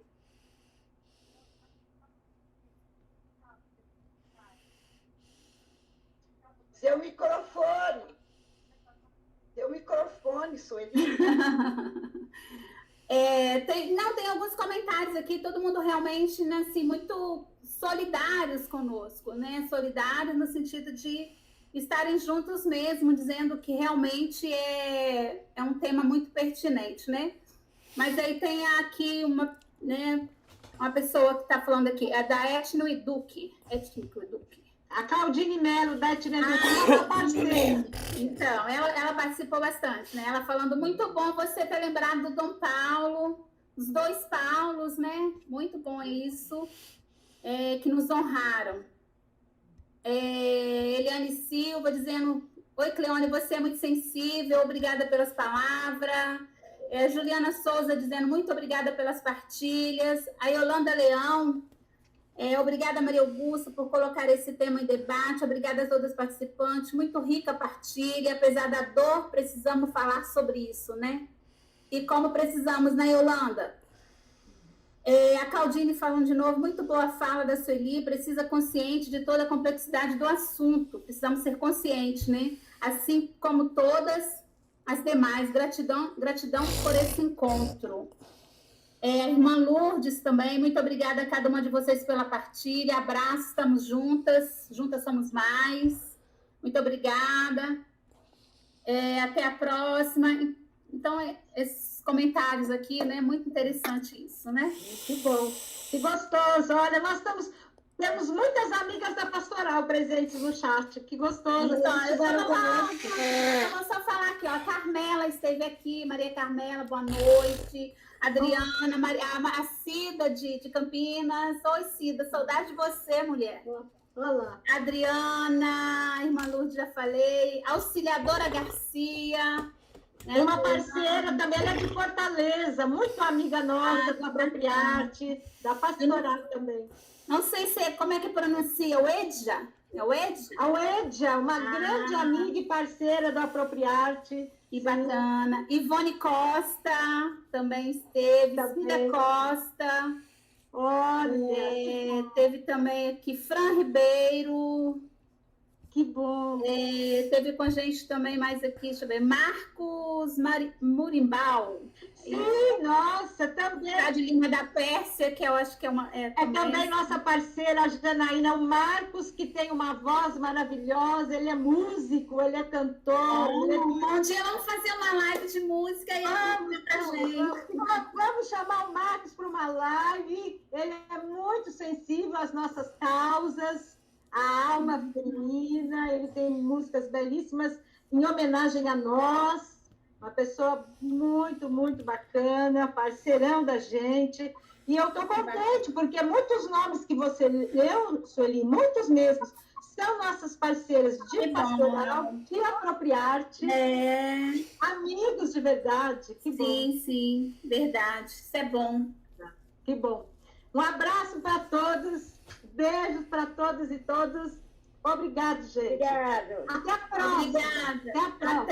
E: Seu microfone, Sueli.
C: Tem alguns comentários aqui, todo mundo realmente, né, assim, muito solidários conosco, né? Solidários no sentido de estarem juntos mesmo, dizendo que realmente é um tema muito pertinente, né? Mas aí tem aqui uma pessoa que está falando aqui, é da Etno Eduque.
A: A Claudine Melo, da Etno Eduque.
C: Então, ela participou bastante, né? Ela falando, muito bom você ter lembrado do Dom Paulo, os dois Paulos, né? Muito bom isso, que nos honraram. Eliane Silva dizendo, oi, Cleone, você é muito sensível, obrigada pelas palavras. Juliana Souza dizendo, muito obrigada pelas partilhas. A Yolanda Leão, Obrigada, Maria Augusta, por colocar esse tema em debate. Obrigada a todas as participantes. Muito rica a partilha. Apesar da dor, precisamos falar sobre isso, né? E como precisamos, né, Yolanda? A Claudine falando de novo, muito boa fala da Sueli, precisa consciente de toda a complexidade do assunto. Precisamos ser conscientes, né? Assim como todas as demais. Gratidão por esse encontro. A irmã Lourdes também, muito obrigada a cada uma de vocês pela partilha. Abraço, estamos juntas somos mais. Muito obrigada. Até a próxima. Então, esses comentários aqui, né? Muito interessante isso, né?
A: Que bom, que gostoso. Olha, temos muitas amigas da Pastoral presentes no chat. Que gostoso.
C: Então, eu vou só falar aqui, ó. A Carmela esteve aqui, Maria Carmela, boa noite. Adriana, a Cida de Campinas. Oi, Cida, saudade de você, mulher.
A: Olá.
C: Adriana, a irmã Lourdes, já falei. Auxiliadora Garcia.
A: É uma parceira também, ela é de Fortaleza, muito amiga nossa, da Apropriarte, da Pastoral também.
C: Não sei como é que pronuncia, o Edja? É o Edja?
A: A Edja, uma grande amiga e parceira da Apropriarte.
C: Que bacana. Ivone Costa também esteve, Cida Costa.
A: Olha.
C: Teve também aqui Fran Ribeiro.
A: Que bom.
C: Teve com a gente também mais aqui, deixa eu ver, Marcos Murimbal.
A: Sim, nossa, também.
C: De Lima da Pérsia, que eu acho que é uma...
A: também nossa parceira, a Janaína. O Marcos, que tem uma voz maravilhosa, ele é músico, ele é cantor.
C: Um dia vamos fazer uma live de música e
A: vamos chamar o Marcos para uma live. Ele é muito sensível às nossas causas, à alma feminina. Ele tem músicas belíssimas em homenagem a nós. Uma pessoa muito, muito bacana, parceirão da gente. E eu estou contente, porque muitos nomes que você leu, Sueli, muitos mesmos, são nossas parceiras de Pastoral, de Apropriarte, amigos de verdade. Que bom.
C: Sim, verdade. Isso é bom.
A: Que bom. Um abraço para todos, beijos para todas e todos. Obrigado, gente.
G: Obrigado.
A: Até a próxima.
C: Obrigada.
A: Até a próxima.